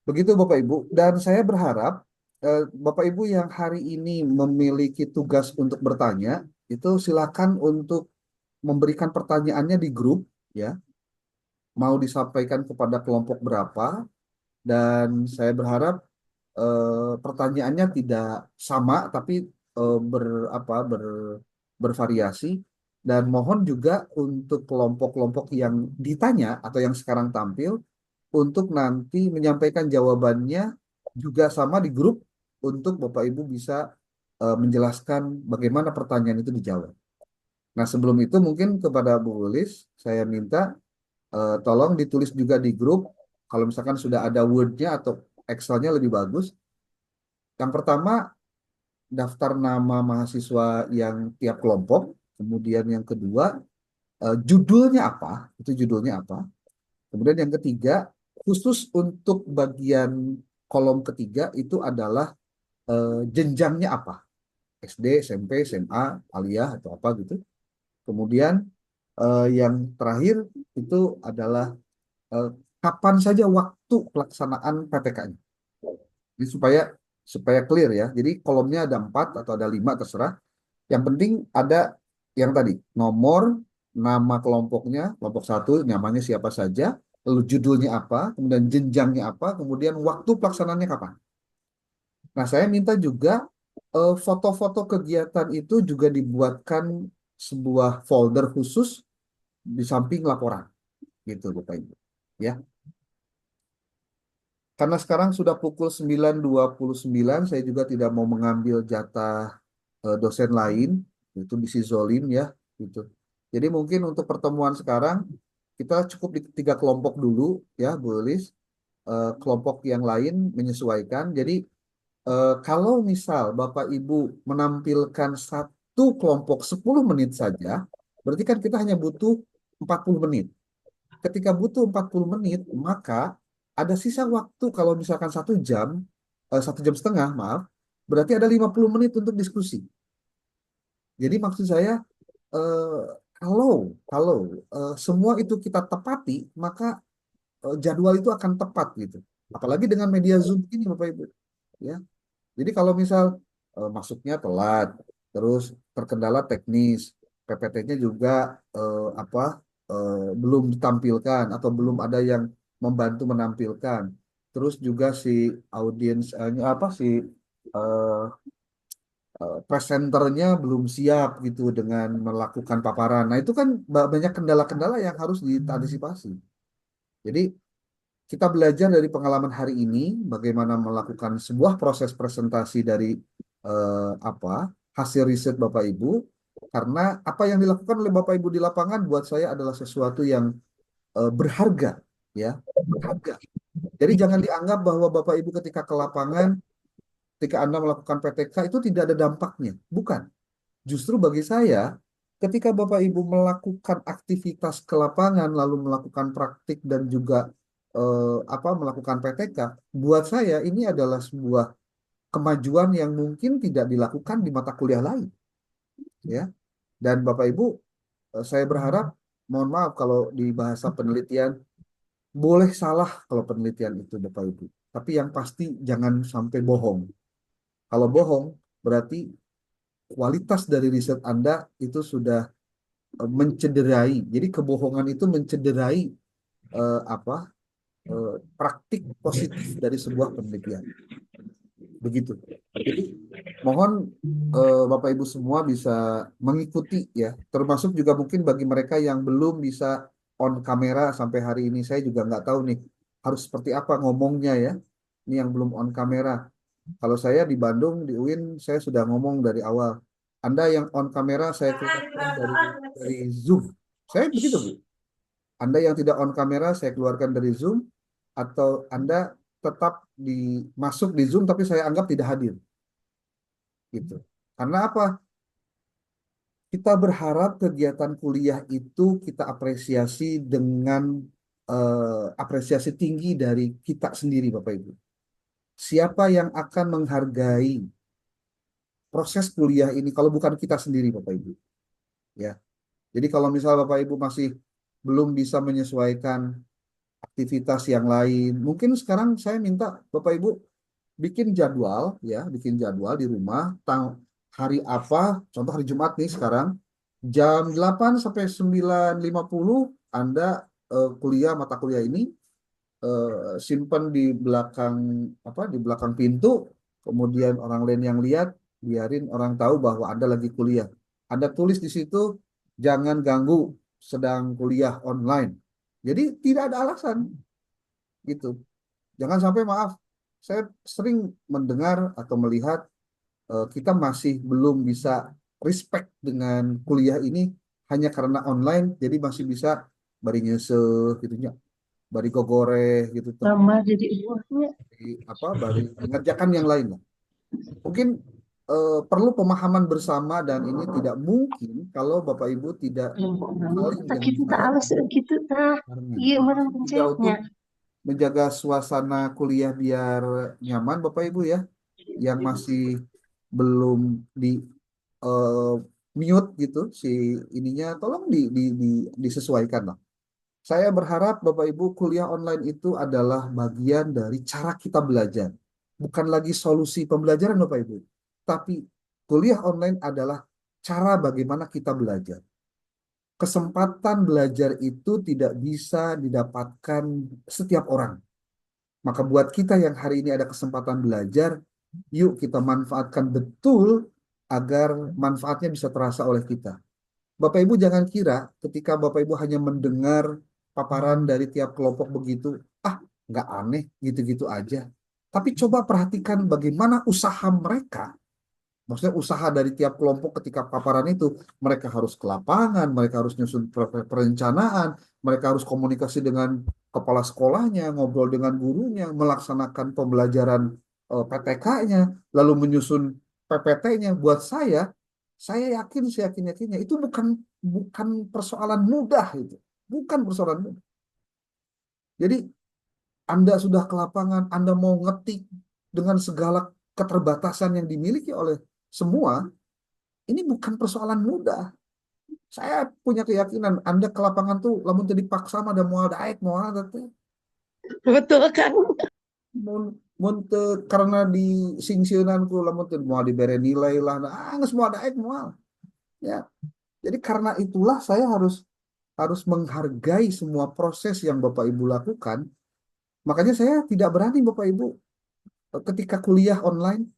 Speaker 5: Begitu Bapak Ibu. Dan saya berharap Bapak Ibu yang hari ini memiliki tugas untuk bertanya, itu silakan untuk memberikan pertanyaannya di grup, ya. Mau disampaikan kepada kelompok berapa, dan saya berharap pertanyaannya tidak sama, tapi bervariasi. Dan mohon juga untuk kelompok-kelompok yang ditanya atau yang sekarang tampil, untuk nanti menyampaikan jawabannya juga sama di grup, untuk Bapak Ibu bisa menjelaskan bagaimana pertanyaan itu dijawab. Nah, sebelum itu mungkin kepada Bu Ulis, saya minta tolong ditulis juga di grup, kalau misalkan sudah ada Word-nya atau Excel-nya lebih bagus. Yang pertama, daftar nama mahasiswa yang tiap kelompok. Kemudian yang kedua, judulnya apa? Itu judulnya apa? Kemudian yang ketiga, khusus untuk bagian kolom ketiga itu adalah jenjangnya apa? SD, SMP, SMA, aliyah atau apa gitu. Kemudian yang terakhir itu adalah kapan saja waktu pelaksanaan PTK-nya. Ini supaya clear ya. Jadi kolomnya ada 4 atau ada 5 terserah. Yang penting ada yang tadi nomor, nama kelompoknya, kelompok 1 namanya siapa saja, lalu judulnya apa, kemudian jenjangnya apa, kemudian waktu pelaksanaannya kapan. Nah, saya minta juga foto-foto kegiatan itu juga dibuatkan sebuah folder khusus di samping laporan, gitu Bapak Ibu. Ya. Karena sekarang sudah pukul 9.29, saya juga tidak mau mengambil jatah dosen lain, itu bisa zolim ya, gitu. Jadi mungkin untuk pertemuan sekarang kita cukup di 3 kelompok dulu ya, Bu Elis. Kelompok yang lain menyesuaikan. Jadi kalau misal Bapak Ibu menampilkan satu kelompok 10 menit saja, berarti kan kita hanya butuh 40 menit. Ketika butuh 40 menit, maka ada sisa waktu kalau misalkan 1 jam, 1 jam setengah, maaf, berarti ada 50 menit untuk diskusi. Jadi maksud saya, eh, kalau semua itu kita tepati, maka jadwal itu akan tepat gitu. Apalagi dengan media Zoom ini, Bapak Ibu. Ya. Jadi kalau misal masuknya telat, terus terkendala teknis, PPT-nya juga belum ditampilkan atau belum ada yang membantu menampilkan. Terus juga si audiens eh, presenternya belum siap gitu dengan melakukan paparan. Nah, itu kan banyak kendala-kendala yang harus diantisipasi. Jadi kita belajar dari pengalaman hari ini bagaimana melakukan sebuah proses presentasi dari hasil riset Bapak Ibu, karena apa yang dilakukan oleh Bapak Ibu di lapangan buat saya adalah sesuatu yang berharga, ya, berharga. Jadi jangan dianggap bahwa Bapak Ibu ketika ke lapangan, ketika Anda melakukan PTK itu tidak ada dampaknya. Bukan. Justru bagi saya, ketika Bapak Ibu melakukan aktivitas ke lapangan, lalu melakukan praktik dan juga melakukan PTK, buat saya ini adalah sebuah kemajuan yang mungkin tidak dilakukan di mata kuliah lain, ya. Dan Bapak Ibu, saya berharap, mohon maaf kalau di bahasa penelitian, boleh salah kalau penelitian itu Bapak Ibu, tapi yang pasti jangan sampai bohong. Kalau bohong, berarti kualitas dari riset Anda itu sudah mencederai. Jadi kebohongan itu mencederai praktik positif dari sebuah penelitian. Begitu. Jadi mohon Bapak Ibu semua bisa mengikuti ya, termasuk juga mungkin bagi mereka yang belum bisa on kamera sampai hari ini, saya juga nggak tahu nih harus seperti apa ngomongnya ya. Ini yang belum on kamera. Kalau saya di Bandung, di UIN, saya sudah ngomong dari awal. Anda yang on kamera, saya keluarkan dari Zoom. Saya begitu, Bu. Anda yang tidak on kamera, saya keluarkan dari Zoom. Atau Anda tetap masuk di Zoom, tapi saya anggap tidak hadir. Gitu. Karena apa? Kita berharap kegiatan kuliah itu kita apresiasi dengan apresiasi tinggi dari kita sendiri, Bapak Ibu. Siapa yang akan menghargai proses kuliah ini kalau bukan kita sendiri, Bapak Ibu? Ya. Jadi kalau misal Bapak Ibu masih belum bisa menyesuaikan aktivitas yang lain, mungkin sekarang saya minta Bapak Ibu bikin jadwal ya, bikin jadwal di rumah hari apa, contoh hari Jumat nih sekarang jam 8 sampai 9.50 Anda kuliah mata kuliah ini simpan di belakang di belakang pintu, kemudian orang lain yang lihat, biarin orang tahu bahwa Anda lagi kuliah. Anda tulis di situ jangan ganggu, sedang kuliah online. Jadi tidak ada alasan gitu. Jangan sampai maaf, saya sering mendengar atau melihat kita masih belum bisa respect dengan kuliah ini hanya karena online, jadi masih bisa bari nyeuseum gitu nya, bari gogoreh gitu tuh.
Speaker 7: Sama jadi ibunya.
Speaker 5: Bari mengerjakan yang lain lah. Mungkin perlu pemahaman bersama dan ini tidak mungkin kalau Bapak Ibu tidak saling dengan
Speaker 7: Kita
Speaker 5: saya
Speaker 7: harus gitu nah. Iya mana
Speaker 5: juga
Speaker 7: pencetnya.
Speaker 5: untuk menjaga suasana kuliah biar nyaman Bapak Ibu ya, yang masih belum di mute gitu si ininya, tolong disesuaikan lah. Saya berharap Bapak Ibu kuliah online itu adalah bagian dari cara kita belajar, bukan lagi solusi pembelajaran Bapak Ibu, tapi kuliah online adalah cara bagaimana kita belajar. Kesempatan belajar itu tidak bisa didapatkan setiap orang. Maka buat kita yang hari ini ada kesempatan belajar, yuk kita manfaatkan betul agar manfaatnya bisa terasa oleh kita. Bapak Ibu jangan kira ketika Bapak Ibu hanya mendengar paparan dari tiap kelompok begitu, nggak aneh, gitu-gitu aja. Tapi coba perhatikan bagaimana usaha mereka. Maksudnya usaha dari tiap kelompok ketika paparan itu, mereka harus ke lapangan, mereka harus nyusun perencanaan, mereka harus komunikasi dengan kepala sekolahnya, ngobrol dengan gurunya, melaksanakan pembelajaran PTK-nya, lalu menyusun PPT-nya. Buat saya yakin, yakinnya itu bukan persoalan mudah itu. Bukan persoalan mudah. Jadi Anda sudah ke lapangan, Anda mau ngetik dengan segala keterbatasan yang dimiliki oleh semua, ini bukan persoalan mudah. Saya punya keyakinan Anda ke lapangan tuh lamun teu dipaksa mah da moal daek moal teh.
Speaker 1: Betul kan?
Speaker 5: Mun teu karena disingsieunan ku lamun teu moal dibere nilai lah, geus moal daek moal. Ya. Jadi karena itulah saya harus menghargai semua proses yang Bapak Ibu lakukan. Makanya saya tidak berani Bapak Ibu ketika kuliah online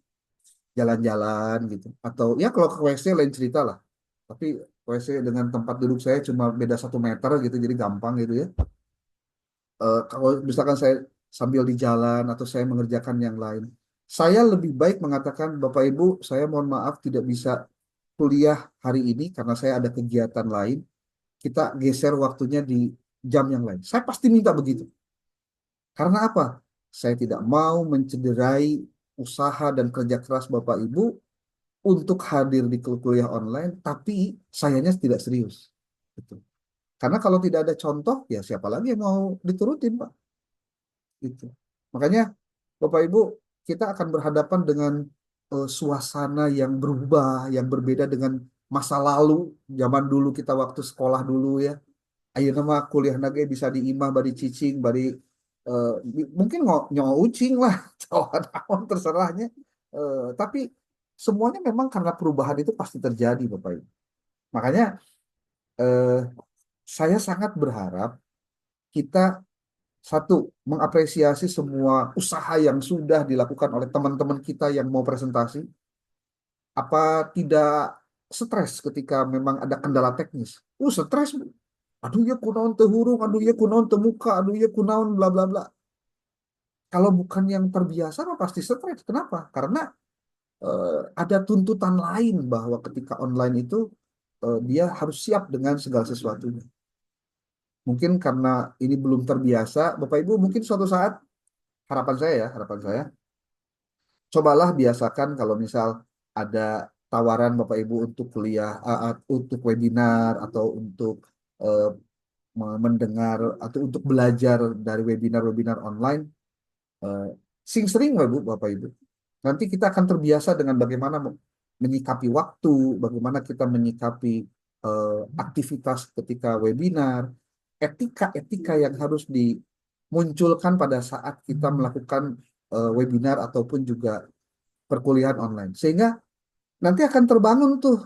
Speaker 5: jalan-jalan gitu, atau ya kalau ke WC lain cerita lah, tapi WC dengan tempat duduk saya cuma beda 1 meter gitu, jadi gampang gitu ya. Kalau misalkan saya sambil di jalan atau saya mengerjakan yang lain, saya lebih baik mengatakan Bapak Ibu saya mohon maaf tidak bisa kuliah hari ini karena saya ada kegiatan lain, kita geser waktunya di jam yang lain. Saya pasti minta begitu. Karena apa? Saya tidak mau mencederai usaha dan kerja keras Bapak Ibu untuk hadir di kuliah online, tapi sayanya tidak serius. Gitu. Karena kalau tidak ada contoh, ya siapa lagi yang mau diturutin, Pak? Gitu. Makanya, Bapak Ibu, kita akan berhadapan dengan suasana yang berubah, yang berbeda dengan masa lalu, zaman dulu kita waktu sekolah dulu ya. Ayeuna mah kuliah nage bisa diimah bari cicing, bari mungkin nyawa ucing lah, cawan terserahnya. Tapi semuanya memang karena perubahan itu pasti terjadi, Bapak Ibu. Makanya saya sangat berharap kita satu mengapresiasi semua usaha yang sudah dilakukan oleh teman-teman kita yang mau presentasi. Apa tidak stres ketika memang ada kendala teknis? Stres, Bu. Aduh ya kunaon teu hurung, aduh ya kunaon teu muka, aduh ya kunaon bla bla bla. Kalau bukan yang terbiasa mah pasti stres. Kenapa? Karena ada tuntutan lain bahwa ketika online itu dia harus siap dengan segala sesuatunya. Mungkin karena ini belum terbiasa, Bapak Ibu mungkin suatu saat harapan saya, cobalah biasakan kalau misal ada tawaran Bapak Ibu untuk kuliah, untuk webinar atau untuk mendengar atau untuk belajar dari webinar-webinar online, sing sering Bapak Ibu. Nanti kita akan terbiasa dengan bagaimana menyikapi waktu, bagaimana kita menyikapi aktivitas ketika webinar, etika-etika yang harus dimunculkan pada saat kita melakukan webinar ataupun juga perkuliahan online. Sehingga nanti akan terbangun tuh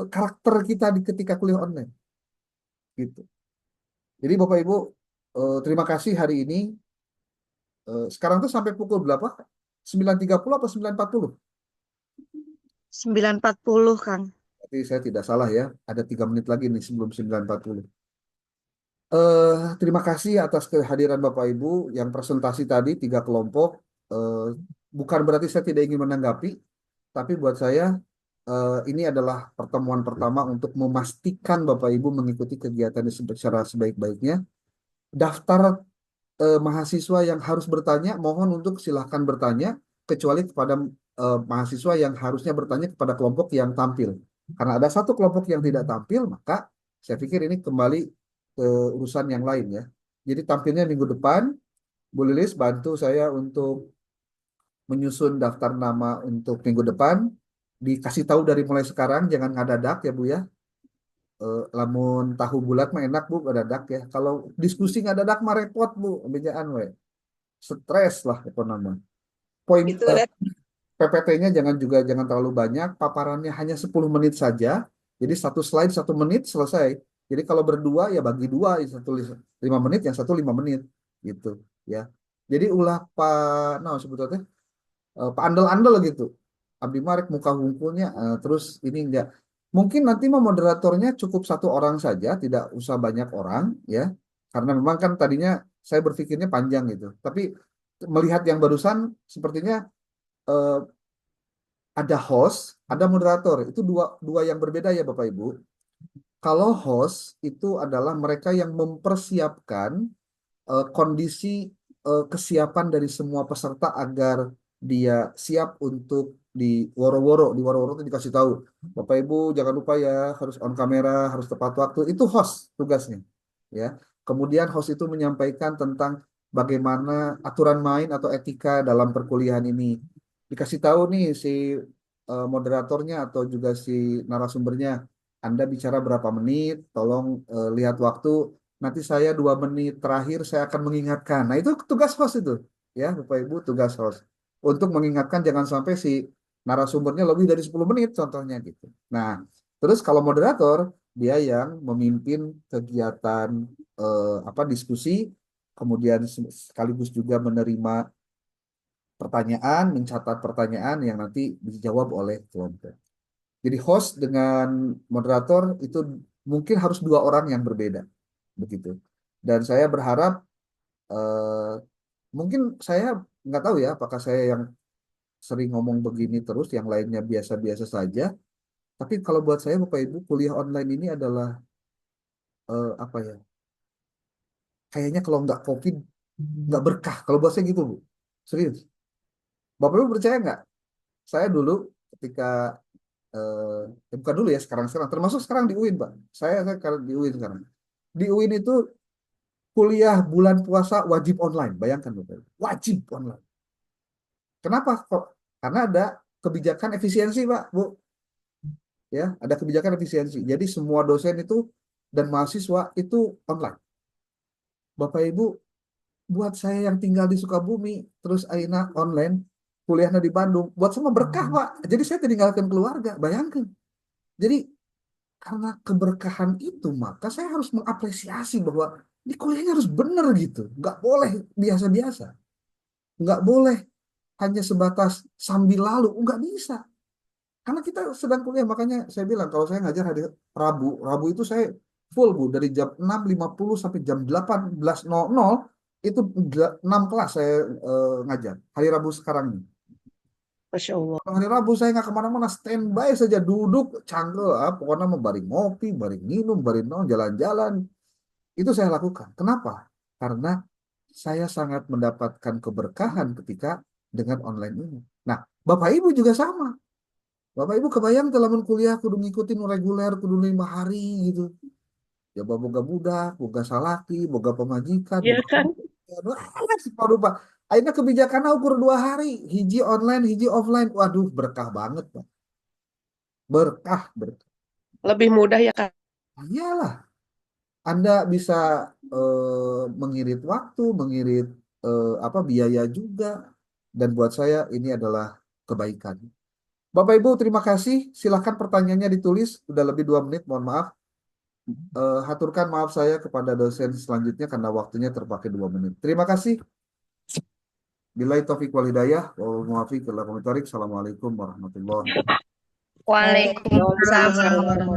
Speaker 5: karakter kita ketika kuliah online. Gitu. Jadi Bapak Ibu, terima kasih hari ini. Sekarang tuh sampai pukul berapa? 9.30 atau 9.40?
Speaker 10: 9.40, Kang.
Speaker 5: Berarti saya tidak salah ya. Ada 3 menit lagi nih sebelum 9.40. Terima kasih atas kehadiran Bapak Ibu yang presentasi tadi 3 kelompok. Bukan berarti saya tidak ingin menanggapi, tapi buat saya ini adalah pertemuan pertama untuk memastikan Bapak Ibu mengikuti kegiatan ini secara sebaik-baiknya. Daftar mahasiswa yang harus bertanya, mohon untuk silahkan bertanya, kecuali kepada mahasiswa yang harusnya bertanya kepada kelompok yang tampil. Karena ada satu kelompok yang tidak tampil, maka saya pikir ini kembali ke urusan yang lain ya. Jadi tampilnya minggu depan. Bu Lilis bantu saya untuk menyusun daftar nama untuk minggu depan. Dikasih tahu dari mulai sekarang, jangan ngadadak ya Bu ya. Lamun tahu bulat mah enak Bu, ngadadak ya. Kalau diskusi ngadadak mah repot Bu, bejaan we. Stres lah apa nama. Poin
Speaker 1: Itu ada
Speaker 5: PPT-nya jangan terlalu banyak, paparannya hanya 10 menit saja. Jadi satu slide 1 menit selesai. Jadi kalau berdua ya bagi dua, yang satu 5 menit, yang satu 5 menit gitu ya. Jadi ulah Pak sebetulnya Pak andel-andel gitu. Abdi Marek muka hungkulnya terus ini enggak. Mungkin nanti mah moderatornya cukup 1 orang saja, tidak usah banyak orang ya. Karena memang kan tadinya saya berpikirnya panjang gitu. Tapi melihat yang barusan sepertinya ada host, ada moderator. Itu dua yang berbeda ya Bapak Ibu. Kalau host itu adalah mereka yang mempersiapkan kondisi kesiapan dari semua peserta agar dia siap untuk di woro-woro. Di woro-woro itu dikasih tahu, Bapak Ibu jangan lupa ya harus on kamera, harus tepat waktu. Itu host tugasnya. Ya. Kemudian host itu menyampaikan tentang bagaimana aturan main atau etika dalam perkuliahan ini. Dikasih tahu nih si moderatornya atau juga si narasumbernya, Anda bicara berapa menit, tolong lihat waktu. Nanti saya 2 menit terakhir saya akan mengingatkan. Nah itu tugas host itu, ya Bapak Ibu, tugas host untuk mengingatkan jangan sampai si narasumbernya lebih dari 10 menit contohnya gitu. Nah terus kalau moderator dia yang memimpin kegiatan diskusi, kemudian sekaligus juga menerima pertanyaan, mencatat pertanyaan yang nanti dijawab oleh kelompok. Jadi host dengan moderator itu mungkin harus 2 orang yang berbeda, begitu. Dan saya berharap mungkin saya nggak tahu ya apakah saya yang sering ngomong begini terus, yang lainnya biasa-biasa saja. Tapi kalau buat saya Bapak Ibu, kuliah online ini adalah apa ya? Kayaknya kalau nggak COVID nggak berkah. Kalau buat saya gitu Bu, serius. Bapak Ibu percaya nggak? Saya dulu ketika bukan dulu ya, sekarang termasuk sekarang di UIN Pak. Saya di UIN sekarang. Di UIN itu kuliah bulan puasa wajib online. Bayangkan Bapak, wajib online. Kenapa kok? Karena ada kebijakan efisiensi Pak, Bu. Ya, ada kebijakan efisiensi. Jadi semua dosen itu dan mahasiswa itu online. Bapak Ibu, buat saya yang tinggal di Sukabumi, terus Aina online, kuliahnya di Bandung, buat semua berkah Pak. Jadi saya tinggalkan keluarga, bayangkan. Jadi karena keberkahan itu, maka saya harus mengapresiasi bahwa ini kuliahnya harus benar gitu. Nggak boleh biasa-biasa. Nggak boleh hanya sebatas sambil lalu. Nggak bisa. Karena kita sedang kuliah, makanya saya bilang, kalau saya ngajar hari Rabu itu saya full Bu. Dari jam 6.50 sampai jam 18.00, itu 6 kelas saya ngajar. Hari Rabu sekarang ini.
Speaker 1: Masya Allah.
Speaker 5: Hari Rabu saya nggak kemana-mana, standby saja, duduk, canggel, pokoknya mau bari ngopi, bari minum, bari jalan-jalan. Itu saya lakukan. Kenapa? Karena saya sangat mendapatkan keberkahan ketika dengan online ini. Nah, Bapak Ibu juga sama. Bapak Ibu kebayang telah kuliah kudu ngikutin reguler, kudu 5 hari gitu. Ya boga budak, boga salaki, boga pemajikan,
Speaker 1: Iya kan?
Speaker 5: lupa. Akhirnya kebijakan ukur 2 hari, hiji online, hiji offline. Waduh, berkah banget Pak. Berkah.
Speaker 1: Lebih mudah ya Kak.
Speaker 5: Iyalah, Anda bisa mengirit waktu, mengirit biaya juga. Dan buat saya ini adalah kebaikan. Bapak Ibu, terima kasih. Silakan pertanyaannya ditulis. Udah lebih 2 menit, mohon maaf. Haturkan maaf saya kepada dosen selanjutnya karena waktunya terpakai 2 menit. Terima kasih. Billahi taufiq wal hidayah. Wal muwaffiq ila aqwamit thoriq. Assalamualaikum warahmatullahi wabarakatuh.
Speaker 3: Waalaikumsalam.